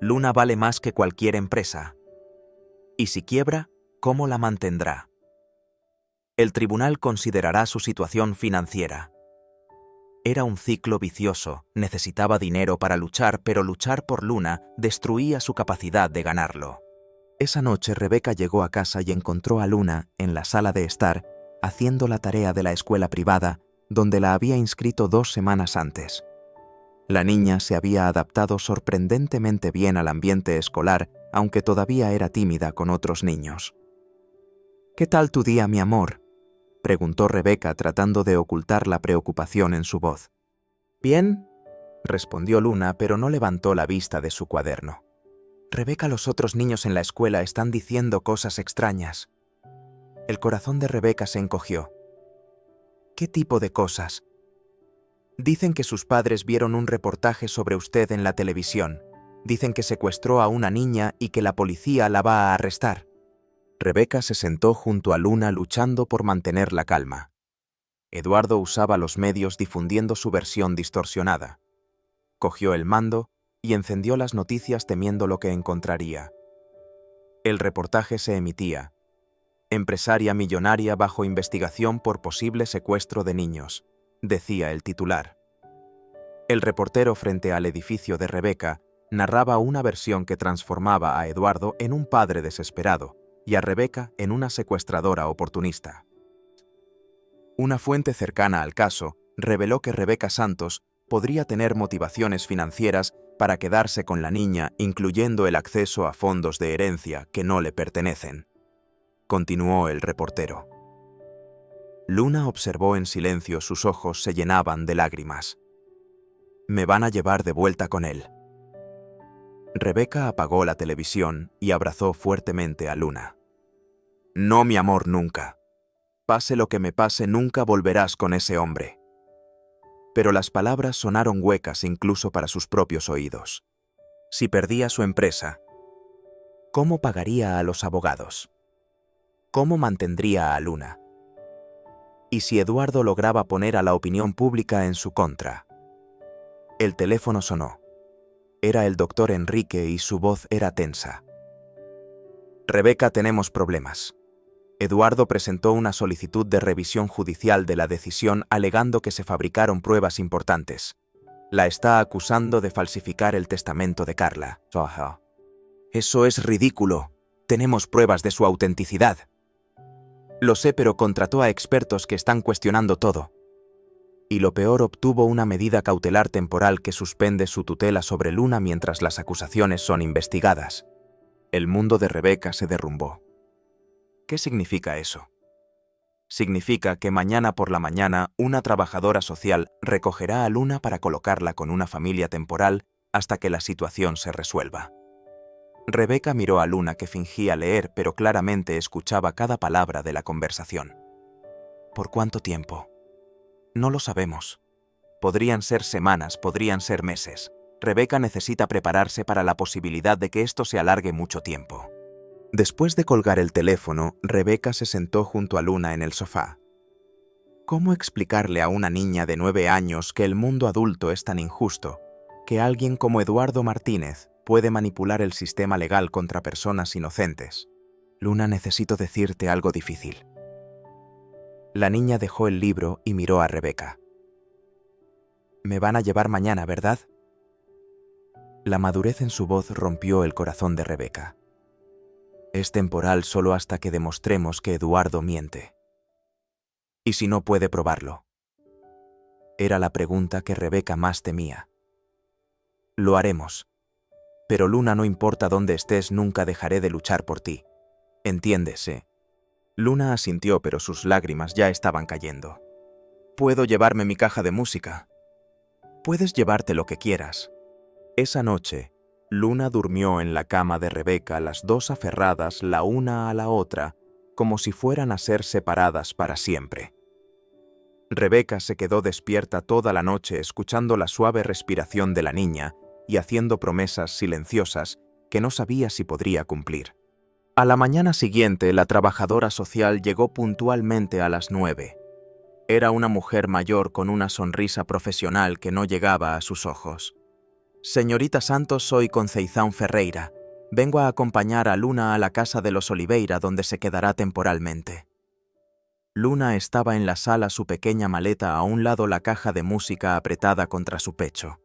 Luna vale más que cualquier empresa. Y si quiebra, ¿cómo la mantendrá? El tribunal considerará su situación financiera». Era un ciclo vicioso, necesitaba dinero para luchar, pero luchar por Luna destruía su capacidad de ganarlo. Esa noche Rebeca llegó a casa y encontró a Luna en la sala de estar, haciendo la tarea de la escuela privada, donde la había inscrito 2 semanas antes. La niña se había adaptado sorprendentemente bien al ambiente escolar, aunque todavía era tímida con otros niños. «¿Qué tal tu día, mi amor?», preguntó Rebeca, tratando de ocultar la preocupación en su voz. «Bien», respondió Luna, pero no levantó la vista de su cuaderno. Rebeca, los otros niños en la escuela están diciendo cosas extrañas. El corazón de Rebeca se encogió. ¿Qué tipo de cosas? Dicen que sus padres vieron un reportaje sobre usted en la televisión. Dicen que secuestró a una niña y que la policía la va a arrestar. Rebeca se sentó junto a Luna luchando por mantener la calma. Eduardo usaba los medios difundiendo su versión distorsionada. Cogió el mando y encendió las noticias temiendo lo que encontraría. El reportaje se emitía. Empresaria millonaria bajo investigación por posible secuestro de niños, decía el titular. El reportero frente al edificio de Rebeca narraba una versión que transformaba a Eduardo en un padre desesperado y a Rebeca en una secuestradora oportunista. Una fuente cercana al caso reveló que Rebeca Santos podría tener motivaciones financieras para quedarse con la niña, incluyendo el acceso a fondos de herencia que no le pertenecen. Continuó el reportero. Luna observó en silencio, sus ojos se llenaban de lágrimas. Me van a llevar de vuelta con él. Rebeca apagó la televisión y abrazó fuertemente a Luna. No, mi amor, nunca. Pase lo que me pase, nunca volverás con ese hombre. Pero las palabras sonaron huecas incluso para sus propios oídos. Si perdía su empresa, ¿cómo pagaría a los abogados? ¿Cómo mantendría a Luna? ¿Y si Eduardo lograba poner a la opinión pública en su contra? El teléfono sonó. Era el doctor Enrique y su voz era tensa. Rebeca, tenemos problemas. Eduardo presentó una solicitud de revisión judicial de la decisión alegando que se fabricaron pruebas importantes. La está acusando de falsificar el testamento de Carla. Eso es ridículo. Tenemos pruebas de su autenticidad. Lo sé, pero contrató a expertos que están cuestionando todo. Y lo peor, obtuvo una medida cautelar temporal que suspende su tutela sobre Luna mientras las acusaciones son investigadas. El mundo de Rebeca se derrumbó. ¿Qué significa eso? Significa que mañana por la mañana una trabajadora social recogerá a Luna para colocarla con una familia temporal hasta que la situación se resuelva. Rebeca miró a Luna, que fingía leer pero claramente escuchaba cada palabra de la conversación. ¿Por cuánto tiempo? No lo sabemos. Podrían ser semanas, podrían ser meses. Rebeca necesita prepararse para la posibilidad de que esto se alargue mucho tiempo. Después de colgar el teléfono, Rebeca se sentó junto a Luna en el sofá. ¿Cómo explicarle a una niña de 9 años que el mundo adulto es tan injusto, que alguien como Eduardo Martínez puede manipular el sistema legal contra personas inocentes? Luna, necesito decirte algo difícil. La niña dejó el libro y miró a Rebeca. Me van a llevar mañana, ¿verdad? La madurez en su voz rompió el corazón de Rebeca. Es temporal solo hasta que demostremos que Eduardo miente. ¿Y si no puede probarlo? Era la pregunta que Rebeca más temía. Lo haremos. Pero Luna, no importa dónde estés, nunca dejaré de luchar por ti. ¿Entiéndese? Luna asintió, pero sus lágrimas ya estaban cayendo. ¿Puedo llevarme mi caja de música? Puedes llevarte lo que quieras. Esa noche, Luna durmió en la cama de Rebeca, las dos aferradas la una a la otra, como si fueran a ser separadas para siempre. Rebeca se quedó despierta toda la noche escuchando la suave respiración de la niña y haciendo promesas silenciosas que no sabía si podría cumplir. A la mañana siguiente, la trabajadora social llegó puntualmente a las 9. Era una mujer mayor con una sonrisa profesional que no llegaba a sus ojos. Señorita Santos, soy Conceizão Ferreira. Vengo a acompañar a Luna a la casa de los Oliveira, donde se quedará temporalmente. Luna estaba en la sala, su pequeña maleta a un lado, la caja de música apretada contra su pecho.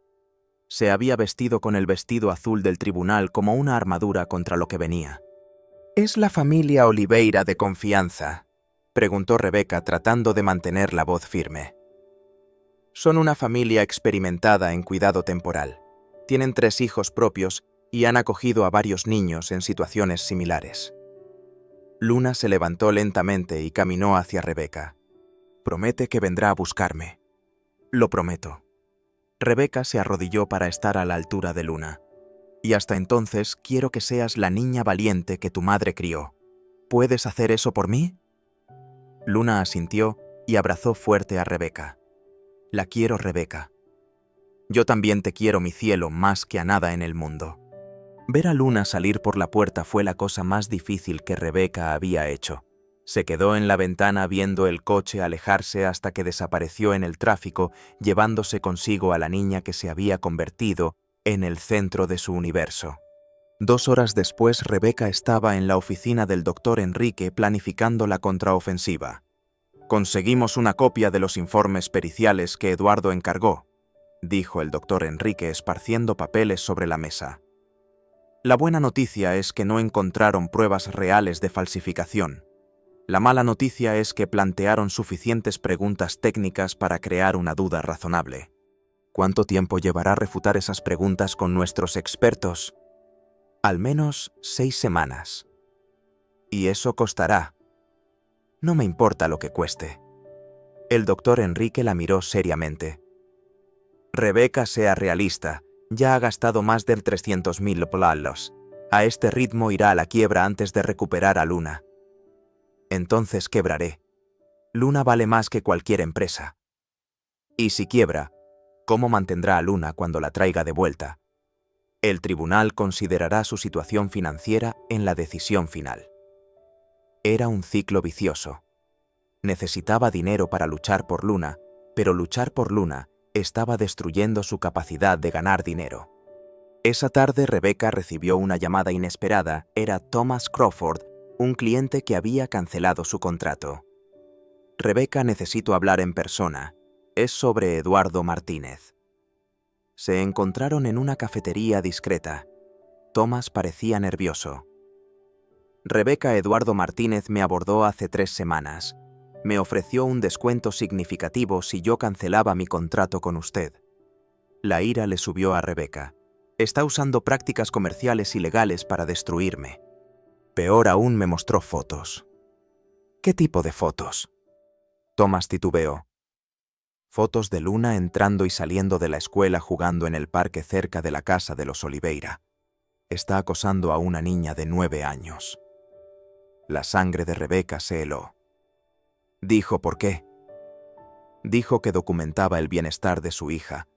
Se había vestido con el vestido azul del tribunal como una armadura contra lo que venía. ¿Es la familia Oliveira de confianza?, preguntó Rebeca, tratando de mantener la voz firme. Son una familia experimentada en cuidado temporal. Tienen 3 hijos propios y han acogido a varios niños en situaciones similares. Luna se levantó lentamente y caminó hacia Rebeca. Promete que vendrá a buscarme. Lo prometo. Rebeca se arrodilló para estar a la altura de Luna. Y hasta entonces quiero que seas la niña valiente que tu madre crió. ¿Puedes hacer eso por mí? Luna asintió y abrazó fuerte a Rebeca. La quiero, Rebeca. Yo también te quiero, mi cielo, más que a nada en el mundo. Ver a Luna salir por la puerta fue la cosa más difícil que Rebeca había hecho. Se quedó en la ventana viendo el coche alejarse hasta que desapareció en el tráfico, llevándose consigo a la niña que se había convertido en el centro de su universo. 2 horas después, Rebeca estaba en la oficina del doctor Enrique planificando la contraofensiva. «Conseguimos una copia de los informes periciales que Eduardo encargó», dijo el doctor Enrique esparciendo papeles sobre la mesa. La buena noticia es que no encontraron pruebas reales de falsificación. La mala noticia es que plantearon suficientes preguntas técnicas para crear una duda razonable. ¿Cuánto tiempo llevará refutar esas preguntas con nuestros expertos? Al menos 6 semanas. Y eso costará. No me importa lo que cueste. El doctor Enrique la miró seriamente. Rebeca, sea realista. Ya ha gastado más de 300.000 palos. A este ritmo irá a la quiebra antes de recuperar a Luna. Entonces quebraré. Luna vale más que cualquier empresa. Y si quiebra, ¿cómo mantendrá a Luna cuando la traiga de vuelta? El tribunal considerará su situación financiera en la decisión final. Era un ciclo vicioso. Necesitaba dinero para luchar por Luna, pero luchar por Luna estaba destruyendo su capacidad de ganar dinero. Esa tarde Rebeca recibió una llamada inesperada. Era Thomas Crawford, un cliente que había cancelado su contrato. Rebeca, necesito hablar en persona. Es sobre Eduardo Martínez. Se encontraron en una cafetería discreta. Thomas parecía nervioso. Rebeca, Eduardo Martínez me abordó hace 3 semanas. Me ofreció un descuento significativo si yo cancelaba mi contrato con usted. La ira le subió a Rebeca. Está usando prácticas comerciales ilegales para destruirme. Peor aún, me mostró fotos. ¿Qué tipo de fotos? Thomas titubeó. Fotos de Luna entrando y saliendo de la escuela, jugando en el parque cerca de la casa de los Oliveira. Está acosando a una niña de 9 años. La sangre de Rebeca se heló. Dijo por qué. Dijo que documentaba el bienestar de su hija,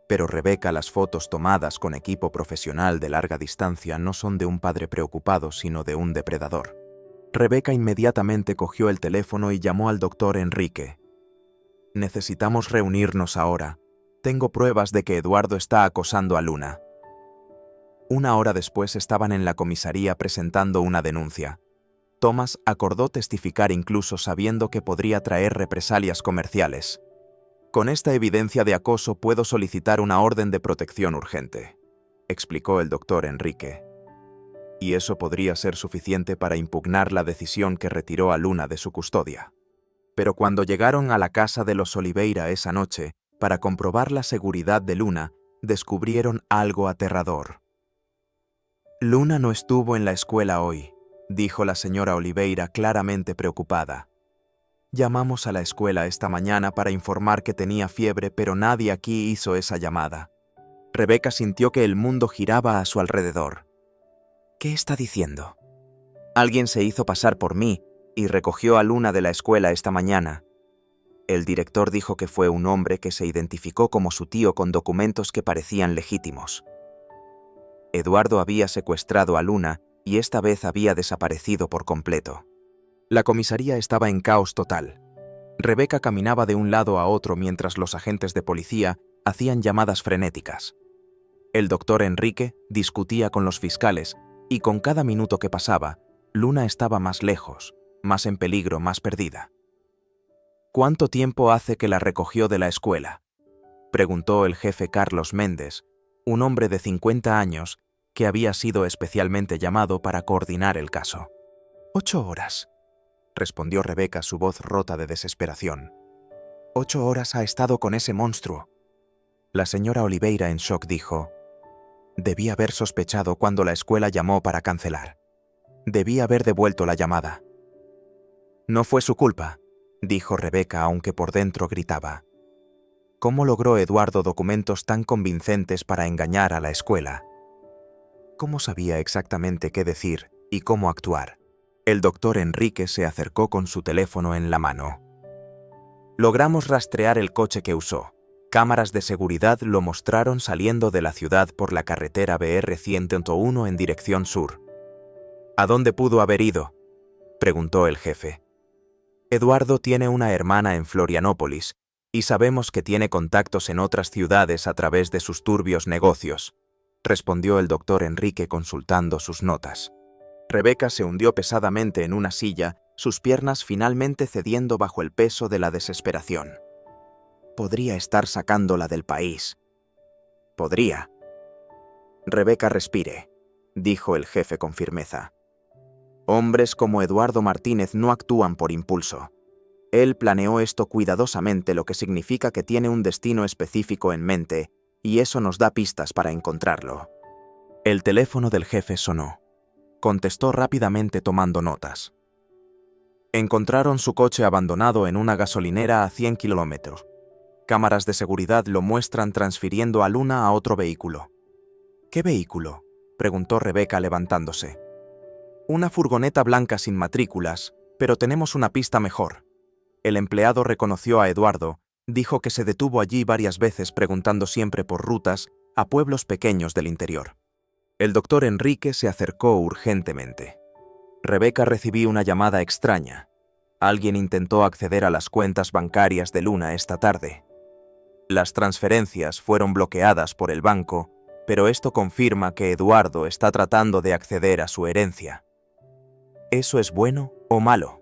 pero Rebeca, las fotos tomadas con equipo profesional de larga distancia no son de un padre preocupado, sino de un depredador. Rebeca inmediatamente cogió el teléfono y llamó al doctor Enrique. Necesitamos reunirnos ahora. Tengo pruebas de que Eduardo está acosando a Luna. 1 hora después estaban en la comisaría presentando una denuncia. Thomas acordó testificar incluso sabiendo que podría traer represalias comerciales. Con esta evidencia de acoso puedo solicitar una orden de protección urgente, explicó el doctor Enrique. Y eso podría ser suficiente para impugnar la decisión que retiró a Luna de su custodia. Pero cuando llegaron a la casa de los Oliveira esa noche, para comprobar la seguridad de Luna, descubrieron algo aterrador. Luna no estuvo en la escuela hoy, dijo la señora Oliveira claramente preocupada. Llamamos a la escuela esta mañana para informar que tenía fiebre, pero nadie aquí hizo esa llamada. Rebeca sintió que el mundo giraba a su alrededor. ¿Qué está diciendo? Alguien se hizo pasar por mí y recogió a Luna de la escuela esta mañana. El director dijo que fue un hombre que se identificó como su tío con documentos que parecían legítimos. Eduardo había secuestrado a Luna y esta vez había desaparecido por completo. La comisaría estaba en caos total. Rebeca caminaba de un lado a otro mientras los agentes de policía hacían llamadas frenéticas. El doctor Enrique discutía con los fiscales y con cada minuto que pasaba, Luna estaba más lejos, más en peligro, más perdida. ¿Cuánto tiempo hace que la recogió de la escuela?, preguntó el jefe Carlos Méndez, un hombre de 50 años que había sido especialmente llamado para coordinar el caso. 8 horas, respondió Rebeca, su voz rota de desesperación. 8 horas ha estado con ese monstruo. La señora Oliveira, en shock, dijo: debí haber sospechado cuando la escuela llamó para cancelar. Debí haber devuelto la llamada. No fue su culpa, dijo Rebeca, aunque por dentro gritaba. ¿Cómo logró Eduardo documentos tan convincentes para engañar a la escuela? ¿Cómo sabía exactamente qué decir y cómo actuar? El doctor Enrique se acercó con su teléfono en la mano. Logramos rastrear el coche que usó. Cámaras de seguridad lo mostraron saliendo de la ciudad por la carretera BR-101 en dirección sur. ¿A dónde pudo haber ido?, preguntó el jefe. Eduardo tiene una hermana en Florianópolis y sabemos que tiene contactos en otras ciudades a través de sus turbios negocios, respondió el doctor Enrique consultando sus notas. Rebeca se hundió pesadamente en una silla, sus piernas finalmente cediendo bajo el peso de la desesperación. Podría estar sacándola del país. Podría. Rebeca, respire, dijo el jefe con firmeza. Hombres como Eduardo Martínez no actúan por impulso. Él planeó esto cuidadosamente, lo que significa que tiene un destino específico en mente, y eso nos da pistas para encontrarlo. El teléfono del jefe sonó. Contestó rápidamente tomando notas. Encontraron su coche abandonado en una gasolinera a 100 kilómetros. Cámaras de seguridad lo muestran transfiriendo a Luna a otro vehículo. ¿Qué vehículo?, preguntó Rebeca levantándose. Una furgoneta blanca sin matrículas, pero tenemos una pista mejor. El empleado reconoció a Eduardo, dijo que se detuvo allí varias veces preguntando siempre por rutas a pueblos pequeños del interior. El doctor Enrique se acercó urgentemente. Rebeca recibió una llamada extraña. Alguien intentó acceder a las cuentas bancarias de Luna esta tarde. Las transferencias fueron bloqueadas por el banco, pero esto confirma que Eduardo está tratando de acceder a su herencia. ¿Eso es bueno o malo?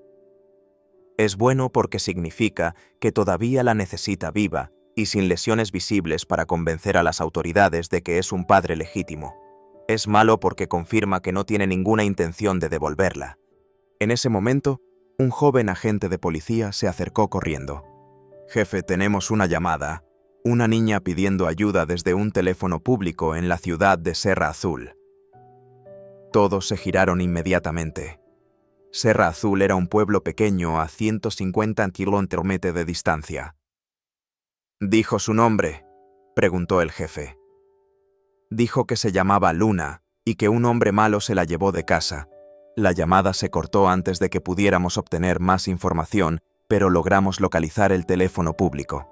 Es bueno porque significa que todavía la necesita viva y sin lesiones visibles para convencer a las autoridades de que es un padre legítimo. Es malo porque confirma que no tiene ninguna intención de devolverla. En ese momento, un joven agente de policía se acercó corriendo. Jefe, tenemos una llamada. Una niña pidiendo ayuda desde un teléfono público en la ciudad de Serra Azul. Todos se giraron inmediatamente. Serra Azul era un pueblo pequeño a 150 kilómetros de distancia. ¿Dijo su nombre?, preguntó el jefe. Dijo que se llamaba Luna y que un hombre malo se la llevó de casa. La llamada se cortó antes de que pudiéramos obtener más información, pero logramos localizar el teléfono público.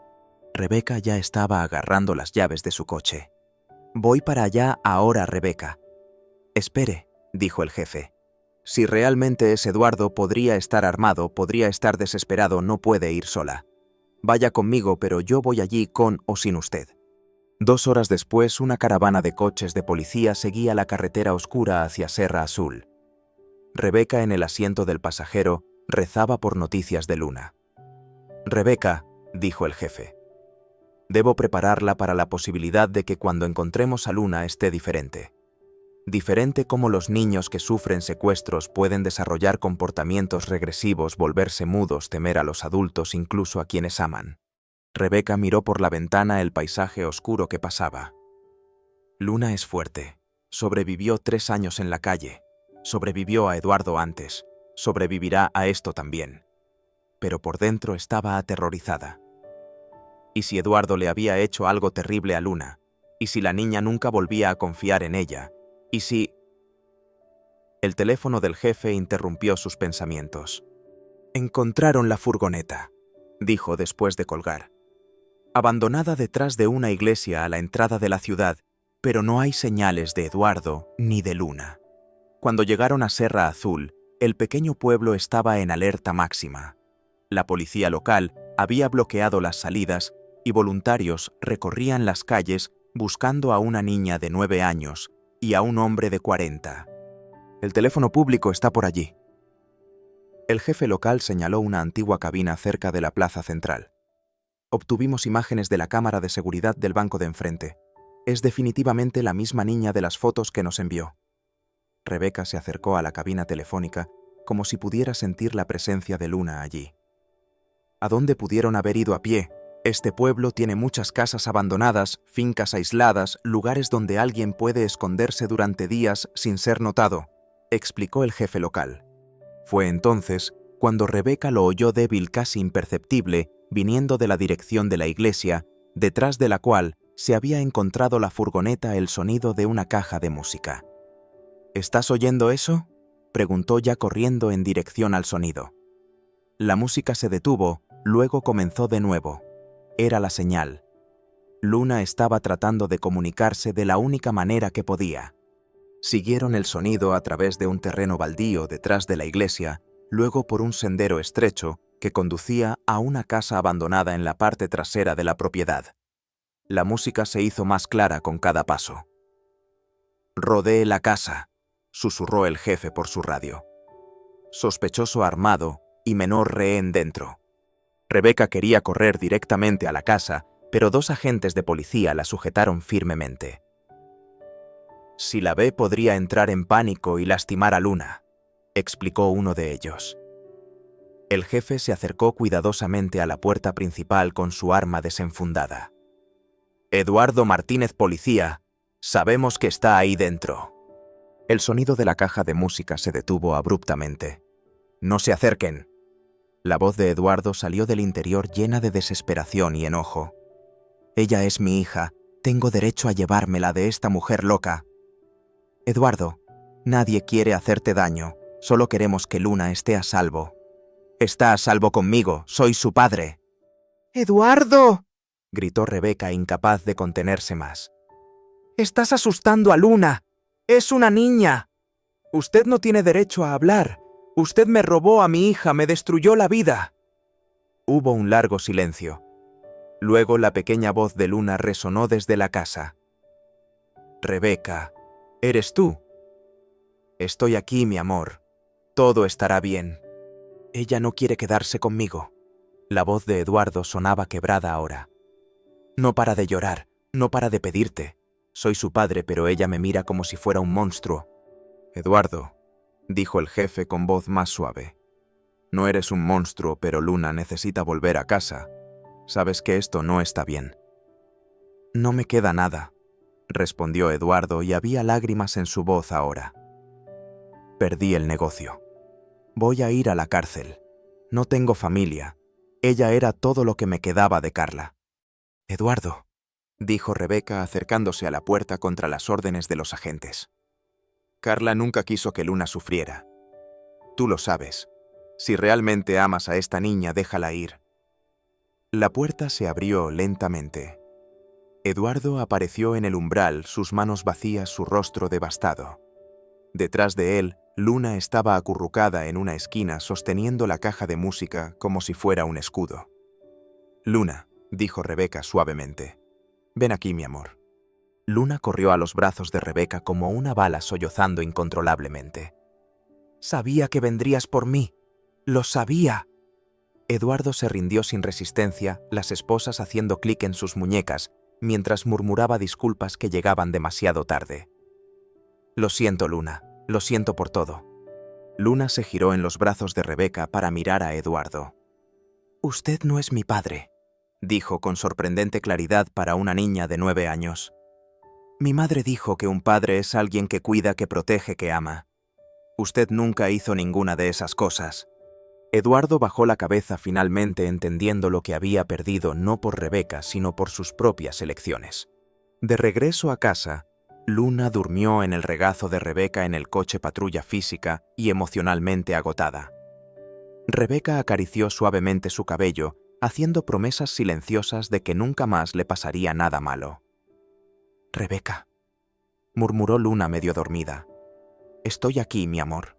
Rebeca ya estaba agarrando las llaves de su coche. Voy para allá ahora, Rebeca. Espere, dijo el jefe. Si realmente es Eduardo, podría estar armado, podría estar desesperado, no puede ir sola. Vaya conmigo, pero yo voy allí con o sin usted. 2 horas después, una caravana de coches de policía seguía la carretera oscura hacia Serra Azul. Rebeca, en el asiento del pasajero, rezaba por noticias de Luna. Rebeca, dijo el jefe. Debo prepararla para la posibilidad de que cuando encontremos a Luna esté diferente. Diferente como los niños que sufren secuestros pueden desarrollar comportamientos regresivos, volverse mudos, temer a los adultos, incluso a quienes aman. Rebeca miró por la ventana el paisaje oscuro que pasaba. Luna es fuerte. Sobrevivió 3 años en la calle. Sobrevivió a Eduardo antes. Sobrevivirá a esto también. Pero por dentro estaba aterrorizada. ¿Y si Eduardo le había hecho algo terrible a Luna? ¿Y si la niña nunca volvía a confiar en ella? ¿Y si...? El teléfono del jefe interrumpió sus pensamientos. Encontraron la furgoneta, dijo después de colgar. Abandonada detrás de una iglesia a la entrada de la ciudad, pero no hay señales de Eduardo ni de Luna. Cuando llegaron a Serra Azul, el pequeño pueblo estaba en alerta máxima. La policía local había bloqueado las salidas y voluntarios recorrían las calles buscando a una niña de 9 años y a un hombre de 40. El teléfono público está por allí. El jefe local señaló una antigua cabina cerca de la plaza central. Obtuvimos imágenes de la cámara de seguridad del banco de enfrente. Es definitivamente la misma niña de las fotos que nos envió. Rebeca se acercó a la cabina telefónica como si pudiera sentir la presencia de Luna allí. ¿A dónde pudieron haber ido a pie? Este pueblo tiene muchas casas abandonadas, fincas aisladas, lugares donde alguien puede esconderse durante días sin ser notado, explicó el jefe local. Fue entonces cuando Rebeca lo oyó débil, casi imperceptible, viniendo de la dirección de la iglesia, detrás de la cual se había encontrado la furgoneta, el sonido de una caja de música. ¿Estás oyendo eso?, preguntó ya corriendo en dirección al sonido. La música se detuvo, luego comenzó de nuevo. Era la señal. Luna estaba tratando de comunicarse de la única manera que podía. Siguieron el sonido a través de un terreno baldío detrás de la iglesia, luego por un sendero estrecho que conducía a una casa abandonada en la parte trasera de la propiedad. La música se hizo más clara con cada paso. «Rodeé la casa», susurró el jefe por su radio. Sospechoso armado y menor rehén dentro. Rebeca quería correr directamente a la casa, pero 2 agentes de policía la sujetaron firmemente. «Si la ve, podría entrar en pánico y lastimar a Luna», explicó uno de ellos. El jefe se acercó cuidadosamente a la puerta principal con su arma desenfundada. «Eduardo Martínez, policía, sabemos que está ahí dentro». El sonido de la caja de música se detuvo abruptamente. «No se acerquen». La voz de Eduardo salió del interior llena de desesperación y enojo. «Ella es mi hija. Tengo derecho a llevármela de esta mujer loca». «Eduardo, nadie quiere hacerte daño. Solo queremos que Luna esté a salvo». «Está a salvo conmigo. Soy su padre». «¡Eduardo!», gritó Rebeca, incapaz de contenerse más. «Estás asustando a Luna. Es una niña. Usted no tiene derecho a hablar. Usted me robó a mi hija, me destruyó la vida». Hubo un largo silencio. Luego la pequeña voz de Luna resonó desde la casa. «Rebeca, ¿eres tú?» «Estoy aquí, mi amor. Todo estará bien». «Ella no quiere quedarse conmigo». La voz de Eduardo sonaba quebrada ahora. «No para de llorar, no para de pedirte. Soy su padre, pero ella me mira como si fuera un monstruo». «Eduardo», dijo el jefe con voz más suave. «No eres un monstruo, pero Luna necesita volver a casa. Sabes que esto no está bien». «No me queda nada», respondió Eduardo y había lágrimas en su voz ahora. «Perdí el negocio. Voy a ir a la cárcel. No tengo familia. Ella era todo lo que me quedaba de Carla». «Eduardo», dijo Rebeca acercándose a la puerta contra las órdenes de los agentes. «Carla nunca quiso que Luna sufriera. Tú lo sabes. Si realmente amas a esta niña, déjala ir». La puerta se abrió lentamente. Eduardo apareció en el umbral, sus manos vacías, su rostro devastado. Detrás de él, Luna estaba acurrucada en una esquina sosteniendo la caja de música como si fuera un escudo. «Luna», dijo Rebeca suavemente. «Ven aquí, mi amor». Luna corrió a los brazos de Rebeca como una bala sollozando incontrolablemente. «Sabía que vendrías por mí. Lo sabía». Eduardo se rindió sin resistencia, las esposas haciendo clic en sus muñecas, mientras murmuraba disculpas que llegaban demasiado tarde. «Lo siento, Luna. Lo siento por todo». Luna se giró en los brazos de Rebeca para mirar a Eduardo. «Usted no es mi padre», dijo con sorprendente claridad para una niña de 9 años. «Mi madre dijo que un padre es alguien que cuida, que protege, que ama. Usted nunca hizo ninguna de esas cosas». Eduardo bajó la cabeza finalmente entendiendo lo que había perdido no por Rebeca, sino por sus propias elecciones. De regreso a casa, Luna durmió en el regazo de Rebeca en el coche patrulla física y emocionalmente agotada. Rebeca acarició suavemente su cabello, haciendo promesas silenciosas de que nunca más le pasaría nada malo. «Rebeca», murmuró Luna medio dormida. «Estoy aquí, mi amor.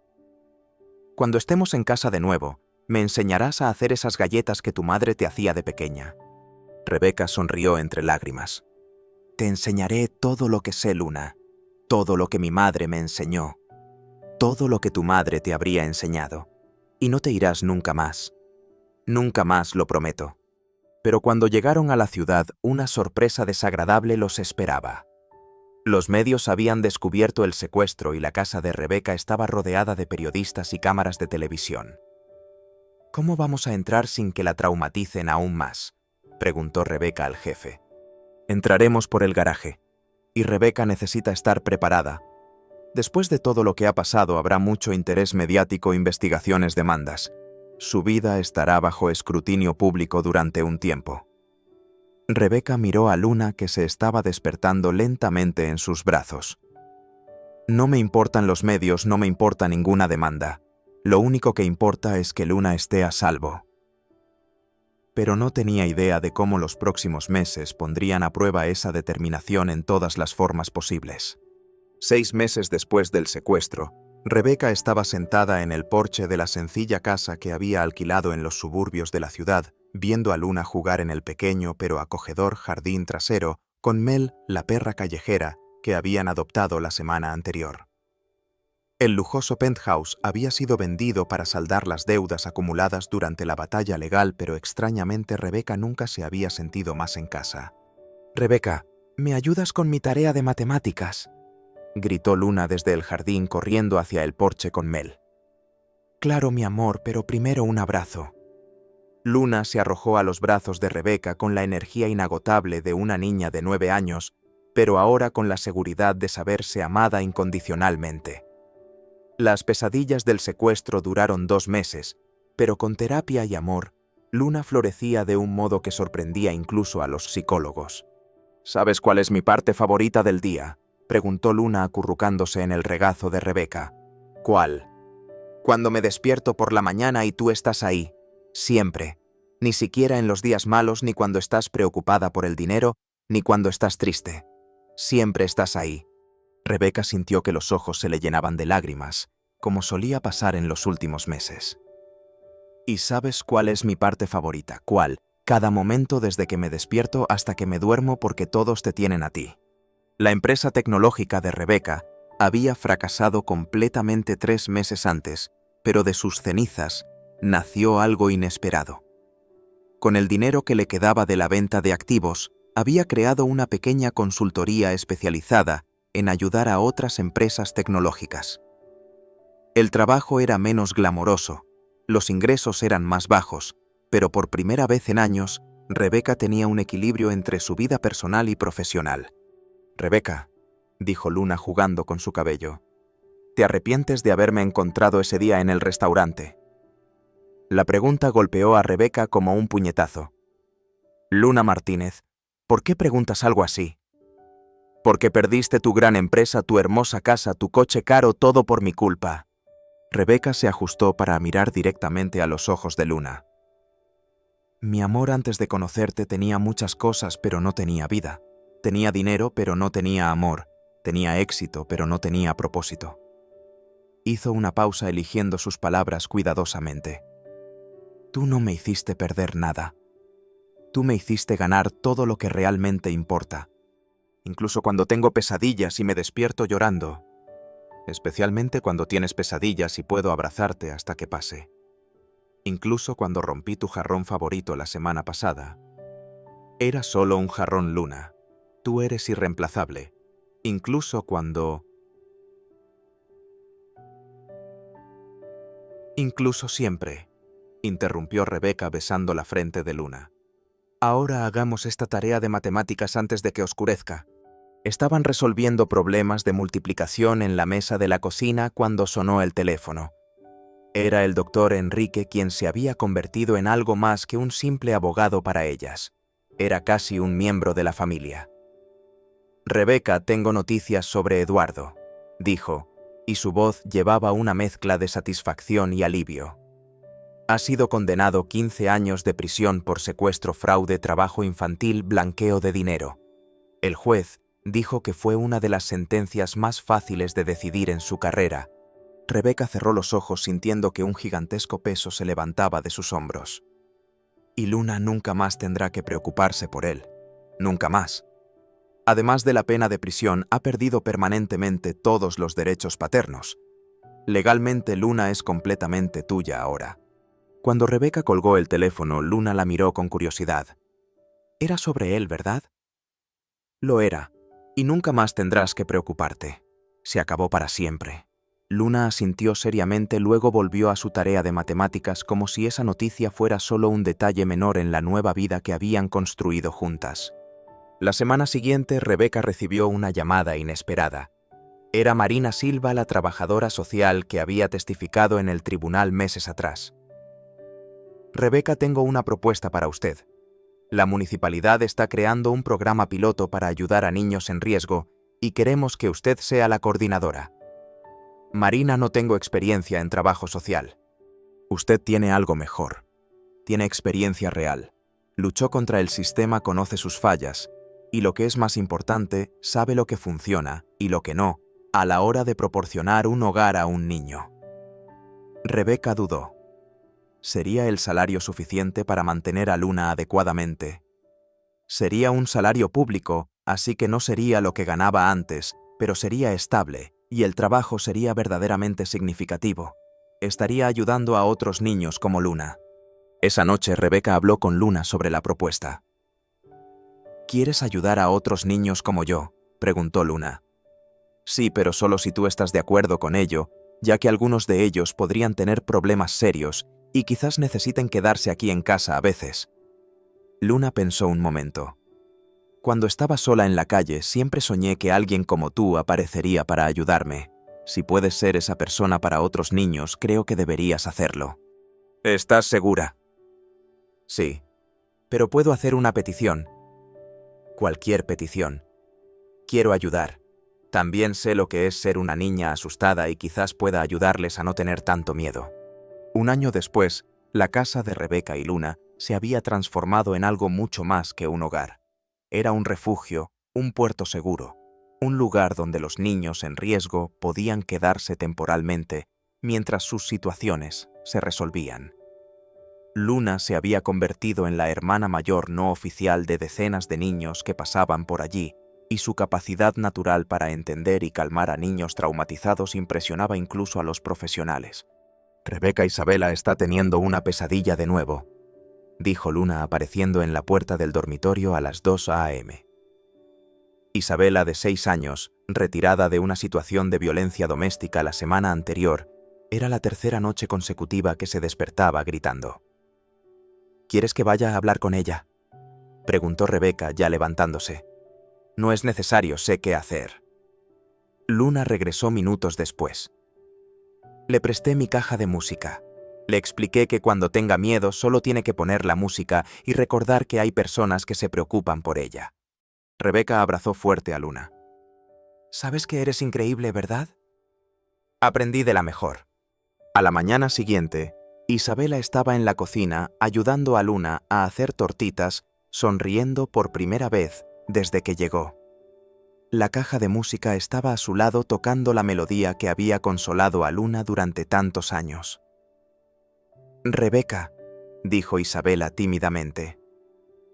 Cuando estemos en casa de nuevo, me enseñarás a hacer esas galletas que tu madre te hacía de pequeña». Rebeca sonrió entre lágrimas. «Te enseñaré todo lo que sé, Luna, todo lo que mi madre me enseñó, todo lo que tu madre te habría enseñado, y no te irás nunca más. Nunca más, lo prometo». Pero cuando llegaron a la ciudad, una sorpresa desagradable los esperaba. Los medios habían descubierto el secuestro y la casa de Rebeca estaba rodeada de periodistas y cámaras de televisión. «¿Cómo vamos a entrar sin que la traumaticen aún más?», preguntó Rebeca al jefe. «Entraremos por el garaje, y Rebeca necesita estar preparada. Después de todo lo que ha pasado, habrá mucho interés mediático, investigaciones, demandas. Su vida estará bajo escrutinio público durante un tiempo». Rebeca miró a Luna, que se estaba despertando lentamente en sus brazos. No me importan los medios, no me importa ninguna demanda. Lo único que importa es que Luna esté a salvo. Pero no tenía idea de cómo los próximos meses pondrían a prueba esa determinación en todas las formas posibles. 6 meses después del secuestro, Rebeca estaba sentada en el porche de la sencilla casa que había alquilado en los suburbios de la ciudad, viendo a Luna jugar en el pequeño pero acogedor jardín trasero con Mel, la perra callejera, que habían adoptado la semana anterior. El lujoso penthouse había sido vendido para saldar las deudas acumuladas durante la batalla legal, pero extrañamente Rebeca nunca se había sentido más en casa. «Rebeca, ¿me ayudas con mi tarea de matemáticas?», gritó Luna desde el jardín corriendo hacia el porche con Mel. «Claro, mi amor, pero primero un abrazo». Luna se arrojó a los brazos de Rebeca con la energía inagotable de una niña de 9 años, pero ahora con la seguridad de saberse amada incondicionalmente. Las pesadillas del secuestro duraron 2 meses, pero con terapia y amor, Luna florecía de un modo que sorprendía incluso a los psicólogos. «¿Sabes cuál es mi parte favorita del día?», preguntó Luna acurrucándose en el regazo de Rebeca. «¿Cuál?». «Cuando me despierto por la mañana y tú estás ahí. Siempre. Ni siquiera en los días malos, ni cuando estás preocupada por el dinero, ni cuando estás triste. Siempre estás ahí». Rebeca sintió que los ojos se le llenaban de lágrimas, como solía pasar en los últimos meses. «¿Y sabes cuál es mi parte favorita? ¿Cuál? Cada momento desde que me despierto hasta que me duermo, porque todos te tienen a ti». La empresa tecnológica de Rebeca había fracasado completamente 3 meses antes, pero de sus cenizas nació algo inesperado. Con el dinero que le quedaba de la venta de activos, había creado una pequeña consultoría especializada en ayudar a otras empresas tecnológicas. El trabajo era menos glamoroso, los ingresos eran más bajos, pero por primera vez en años, Rebeca tenía un equilibrio entre su vida personal y profesional. «Rebeca», dijo Luna jugando con su cabello, «¿te arrepientes de haberme encontrado ese día en el restaurante?». La pregunta golpeó a Rebeca como un puñetazo. «Luna Martínez, ¿por qué preguntas algo así?». «Porque perdiste tu gran empresa, tu hermosa casa, tu coche caro, todo por mi culpa». Rebeca se ajustó para mirar directamente a los ojos de Luna. «Mi amor, antes de conocerte tenía muchas cosas, pero no tenía vida. Tenía dinero, pero no tenía amor. Tenía éxito, pero no tenía propósito». Hizo una pausa eligiendo sus palabras cuidadosamente. «Tú no me hiciste perder nada. Tú me hiciste ganar todo lo que realmente importa. Incluso cuando tengo pesadillas y me despierto llorando. Especialmente cuando tienes pesadillas y puedo abrazarte hasta que pase. Incluso cuando rompí tu jarrón favorito la semana pasada. Era solo un jarrón, Luna. Tú eres irreemplazable. Incluso cuando... Incluso siempre», interrumpió Rebeca besando la frente de Luna. «Ahora hagamos esta tarea de matemáticas antes de que oscurezca». Estaban resolviendo problemas de multiplicación en la mesa de la cocina cuando sonó el teléfono. Era el doctor Enrique, quien se había convertido en algo más que un simple abogado para ellas. Era casi un miembro de la familia. «Rebeca, tengo noticias sobre Eduardo», dijo, y su voz llevaba una mezcla de satisfacción y alivio. «Ha sido condenado 15 años de prisión por secuestro, fraude, trabajo infantil, blanqueo de dinero. El juez dijo que fue una de las sentencias más fáciles de decidir en su carrera». Rebeca cerró los ojos sintiendo que un gigantesco peso se levantaba de sus hombros. «Y Luna nunca más tendrá que preocuparse por él. Nunca más. Además de la pena de prisión, ha perdido permanentemente todos los derechos paternos. Legalmente, Luna es completamente tuya ahora». Cuando Rebeca colgó el teléfono, Luna la miró con curiosidad. «Era sobre él, ¿verdad?». «Lo era. Y nunca más tendrás que preocuparte. Se acabó para siempre». Luna asintió seriamente, luego volvió a su tarea de matemáticas como si esa noticia fuera solo un detalle menor en la nueva vida que habían construido juntas. La semana siguiente, Rebeca recibió una llamada inesperada. Era Marina Silva, la trabajadora social que había testificado en el tribunal meses atrás. «Rebeca, tengo una propuesta para usted. La municipalidad está creando un programa piloto para ayudar a niños en riesgo y queremos que usted sea la coordinadora». Marina, no tengo experiencia en trabajo social. Usted tiene algo mejor. Tiene experiencia real. Luchó contra el sistema, conoce sus fallas, y lo que es más importante, sabe lo que funciona y lo que no, a la hora de proporcionar un hogar a un niño. Rebeca dudó. ¿Sería el salario suficiente para mantener a Luna adecuadamente? Sería un salario público, así que no sería lo que ganaba antes, pero sería estable, y el trabajo sería verdaderamente significativo. Estaría ayudando a otros niños como Luna. Esa noche Rebeca habló con Luna sobre la propuesta. ¿Quieres ayudar a otros niños como yo?, preguntó Luna. Sí, pero solo si tú estás de acuerdo con ello, ya que algunos de ellos podrían tener problemas serios y quizás necesiten quedarse aquí en casa a veces. Luna pensó un momento. Cuando estaba sola en la calle, siempre soñé que alguien como tú aparecería para ayudarme. Si puedes ser esa persona para otros niños, creo que deberías hacerlo. ¿Estás segura? Sí, pero puedo hacer una petición. Cualquier petición. Quiero ayudar. También sé lo que es ser una niña asustada y quizás pueda ayudarles a no tener tanto miedo. Un año después, la casa de Rebeca y Luna se había transformado en algo mucho más que un hogar. Era un refugio, un puerto seguro, un lugar donde los niños en riesgo podían quedarse temporalmente mientras sus situaciones se resolvían. Luna se había convertido en la hermana mayor no oficial de decenas de niños que pasaban por allí, y su capacidad natural para entender y calmar a niños traumatizados impresionaba incluso a los profesionales. Rebeca Isabela está teniendo una pesadilla de nuevo, dijo Luna apareciendo en la puerta del dormitorio a las 2 a.m. Isabela, de 6 años, retirada de una situación de violencia doméstica la semana anterior, era la tercera noche consecutiva que se despertaba gritando. ¿Quieres que vaya a hablar con ella?, preguntó Rebeca, ya levantándose. No es necesario, sé qué hacer. Luna regresó minutos después. Le presté mi caja de música. Le expliqué que cuando tenga miedo solo tiene que poner la música y recordar que hay personas que se preocupan por ella. Rebeca abrazó fuerte a Luna. ¿Sabes que eres increíble, verdad? Aprendí de la mejor. A la mañana siguiente, Isabela estaba en la cocina ayudando a Luna a hacer tortitas, sonriendo por primera vez desde que llegó. La caja de música estaba a su lado tocando la melodía que había consolado a Luna durante tantos años. Rebeca, dijo Isabela tímidamente.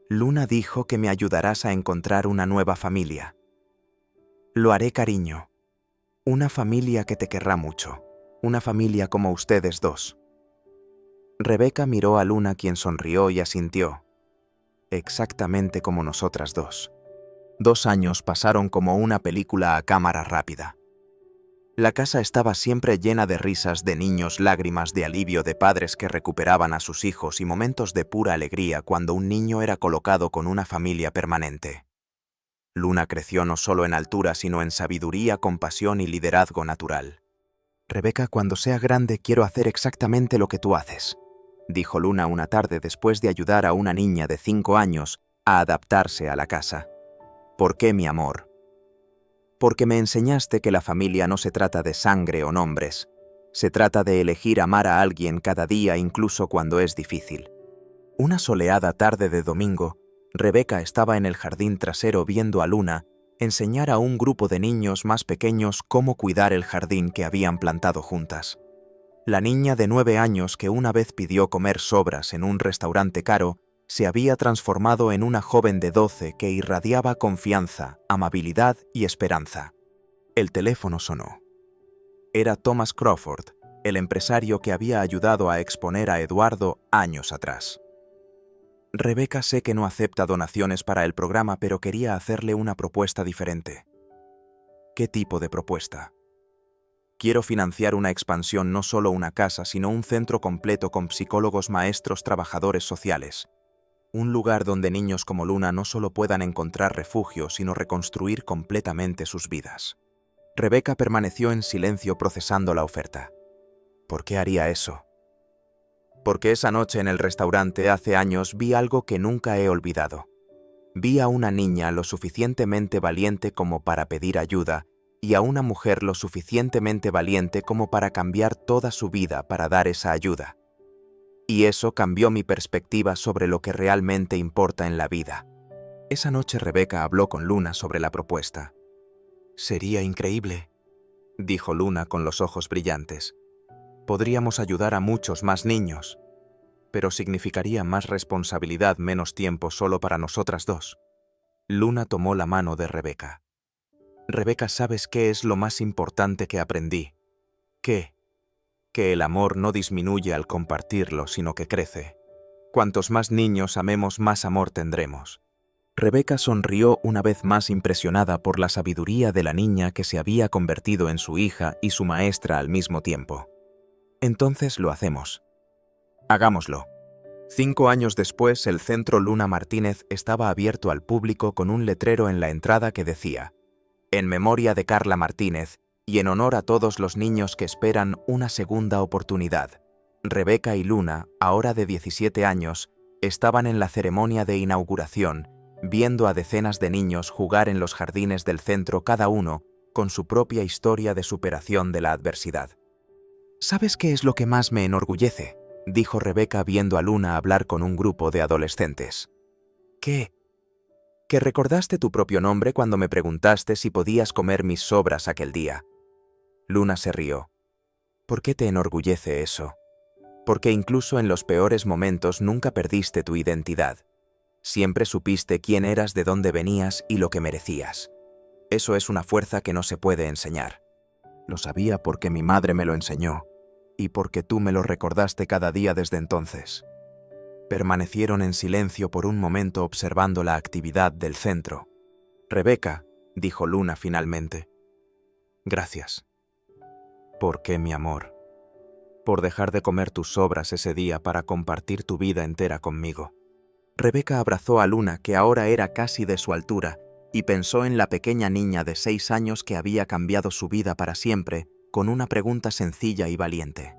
Luna dijo que me ayudarás a encontrar una nueva familia. Lo haré, cariño. Una familia que te querrá mucho. Una familia como ustedes dos. Rebeca miró a Luna, quien sonrió y asintió. Exactamente como nosotras dos. 2 años pasaron como una película a cámara rápida. La casa estaba siempre llena de risas de niños, lágrimas de alivio de padres que recuperaban a sus hijos y momentos de pura alegría cuando un niño era colocado con una familia permanente. Luna creció no solo en altura, sino en sabiduría, compasión y liderazgo natural. Rebeca, cuando sea grande quiero hacer exactamente lo que tú haces, dijo Luna una tarde después de ayudar a una niña de 5 años a adaptarse a la casa. ¿Por qué, mi amor? Porque me enseñaste que la familia no se trata de sangre o nombres. Se trata de elegir amar a alguien cada día, incluso cuando es difícil. Una soleada tarde de domingo, Rebeca estaba en el jardín trasero viendo a Luna enseñar a un grupo de niños más pequeños cómo cuidar el jardín que habían plantado juntas. La niña de 9 años que una vez pidió comer sobras en un restaurante caro, se había transformado en una joven de 12 que irradiaba confianza, amabilidad y esperanza. El teléfono sonó. Era Thomas Crawford, el empresario que había ayudado a exponer a Eduardo años atrás. Rebeca, sé que no acepta donaciones para el programa, pero quería hacerle una propuesta diferente. ¿Qué tipo de propuesta? Quiero financiar una expansión, no solo una casa, sino un centro completo con psicólogos, maestros, trabajadores sociales. Un lugar donde niños como Luna no solo puedan encontrar refugio, sino reconstruir completamente sus vidas. Rebeca permaneció en silencio procesando la oferta. ¿Por qué haría eso? Porque esa noche en el restaurante hace años vi algo que nunca he olvidado. Vi a una niña lo suficientemente valiente como para pedir ayuda y a una mujer lo suficientemente valiente como para cambiar toda su vida para dar esa ayuda. Y eso cambió mi perspectiva sobre lo que realmente importa en la vida. Esa noche Rebeca habló con Luna sobre la propuesta. «Sería increíble», dijo Luna con los ojos brillantes. «Podríamos ayudar a muchos más niños, pero significaría más responsabilidad, menos tiempo solo para nosotras dos». Luna tomó la mano de Rebeca. «Rebeca, ¿sabes qué es lo más importante que aprendí? ¿Qué? Que el amor no disminuye al compartirlo, sino que crece. Cuantos más niños amemos, más amor tendremos». Rebeca sonrió una vez más, impresionada por la sabiduría de la niña que se había convertido en su hija y su maestra al mismo tiempo. «Entonces lo hacemos. Hagámoslo». 5 años después, el Centro Luna Martínez estaba abierto al público con un letrero en la entrada que decía: «En memoria de Carla Martínez y en honor a todos los niños que esperan una segunda oportunidad». Rebeca y Luna, ahora de 17 años, estaban en la ceremonia de inauguración, viendo a decenas de niños jugar en los jardines del centro, cada uno con su propia historia de superación de la adversidad. «¿Sabes qué es lo que más me enorgullece?», dijo Rebeca viendo a Luna hablar con un grupo de adolescentes. «¿Qué?». «Que recordaste tu propio nombre cuando me preguntaste si podías comer mis sobras aquel día». Luna se rió. «¿Por qué te enorgullece eso?». «Porque incluso en los peores momentos nunca perdiste tu identidad. Siempre supiste quién eras, de dónde venías y lo que merecías. Eso es una fuerza que no se puede enseñar». «Lo sabía porque mi madre me lo enseñó, y porque tú me lo recordaste cada día desde entonces». Permanecieron en silencio por un momento observando la actividad del centro. «Rebeca», dijo Luna finalmente, «gracias». «¿Por qué, mi amor?». «Por dejar de comer tus sobras ese día para compartir tu vida entera conmigo». Rebeca abrazó a Luna, que ahora era casi de su altura, y pensó en la pequeña niña de 6 años que había cambiado su vida para siempre con una pregunta sencilla y valiente.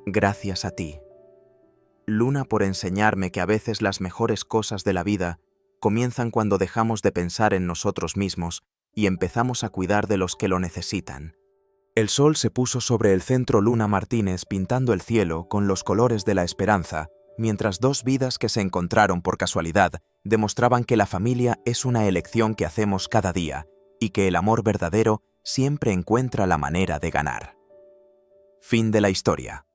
«Gracias a ti, Luna, por enseñarme que a veces las mejores cosas de la vida comienzan cuando dejamos de pensar en nosotros mismos y empezamos a cuidar de los que lo necesitan». El sol se puso sobre el Centro Luna Martínez, pintando el cielo con los colores de la esperanza, mientras 2 vidas que se encontraron por casualidad demostraban que la familia es una elección que hacemos cada día y que el amor verdadero siempre encuentra la manera de ganar. Fin de la historia.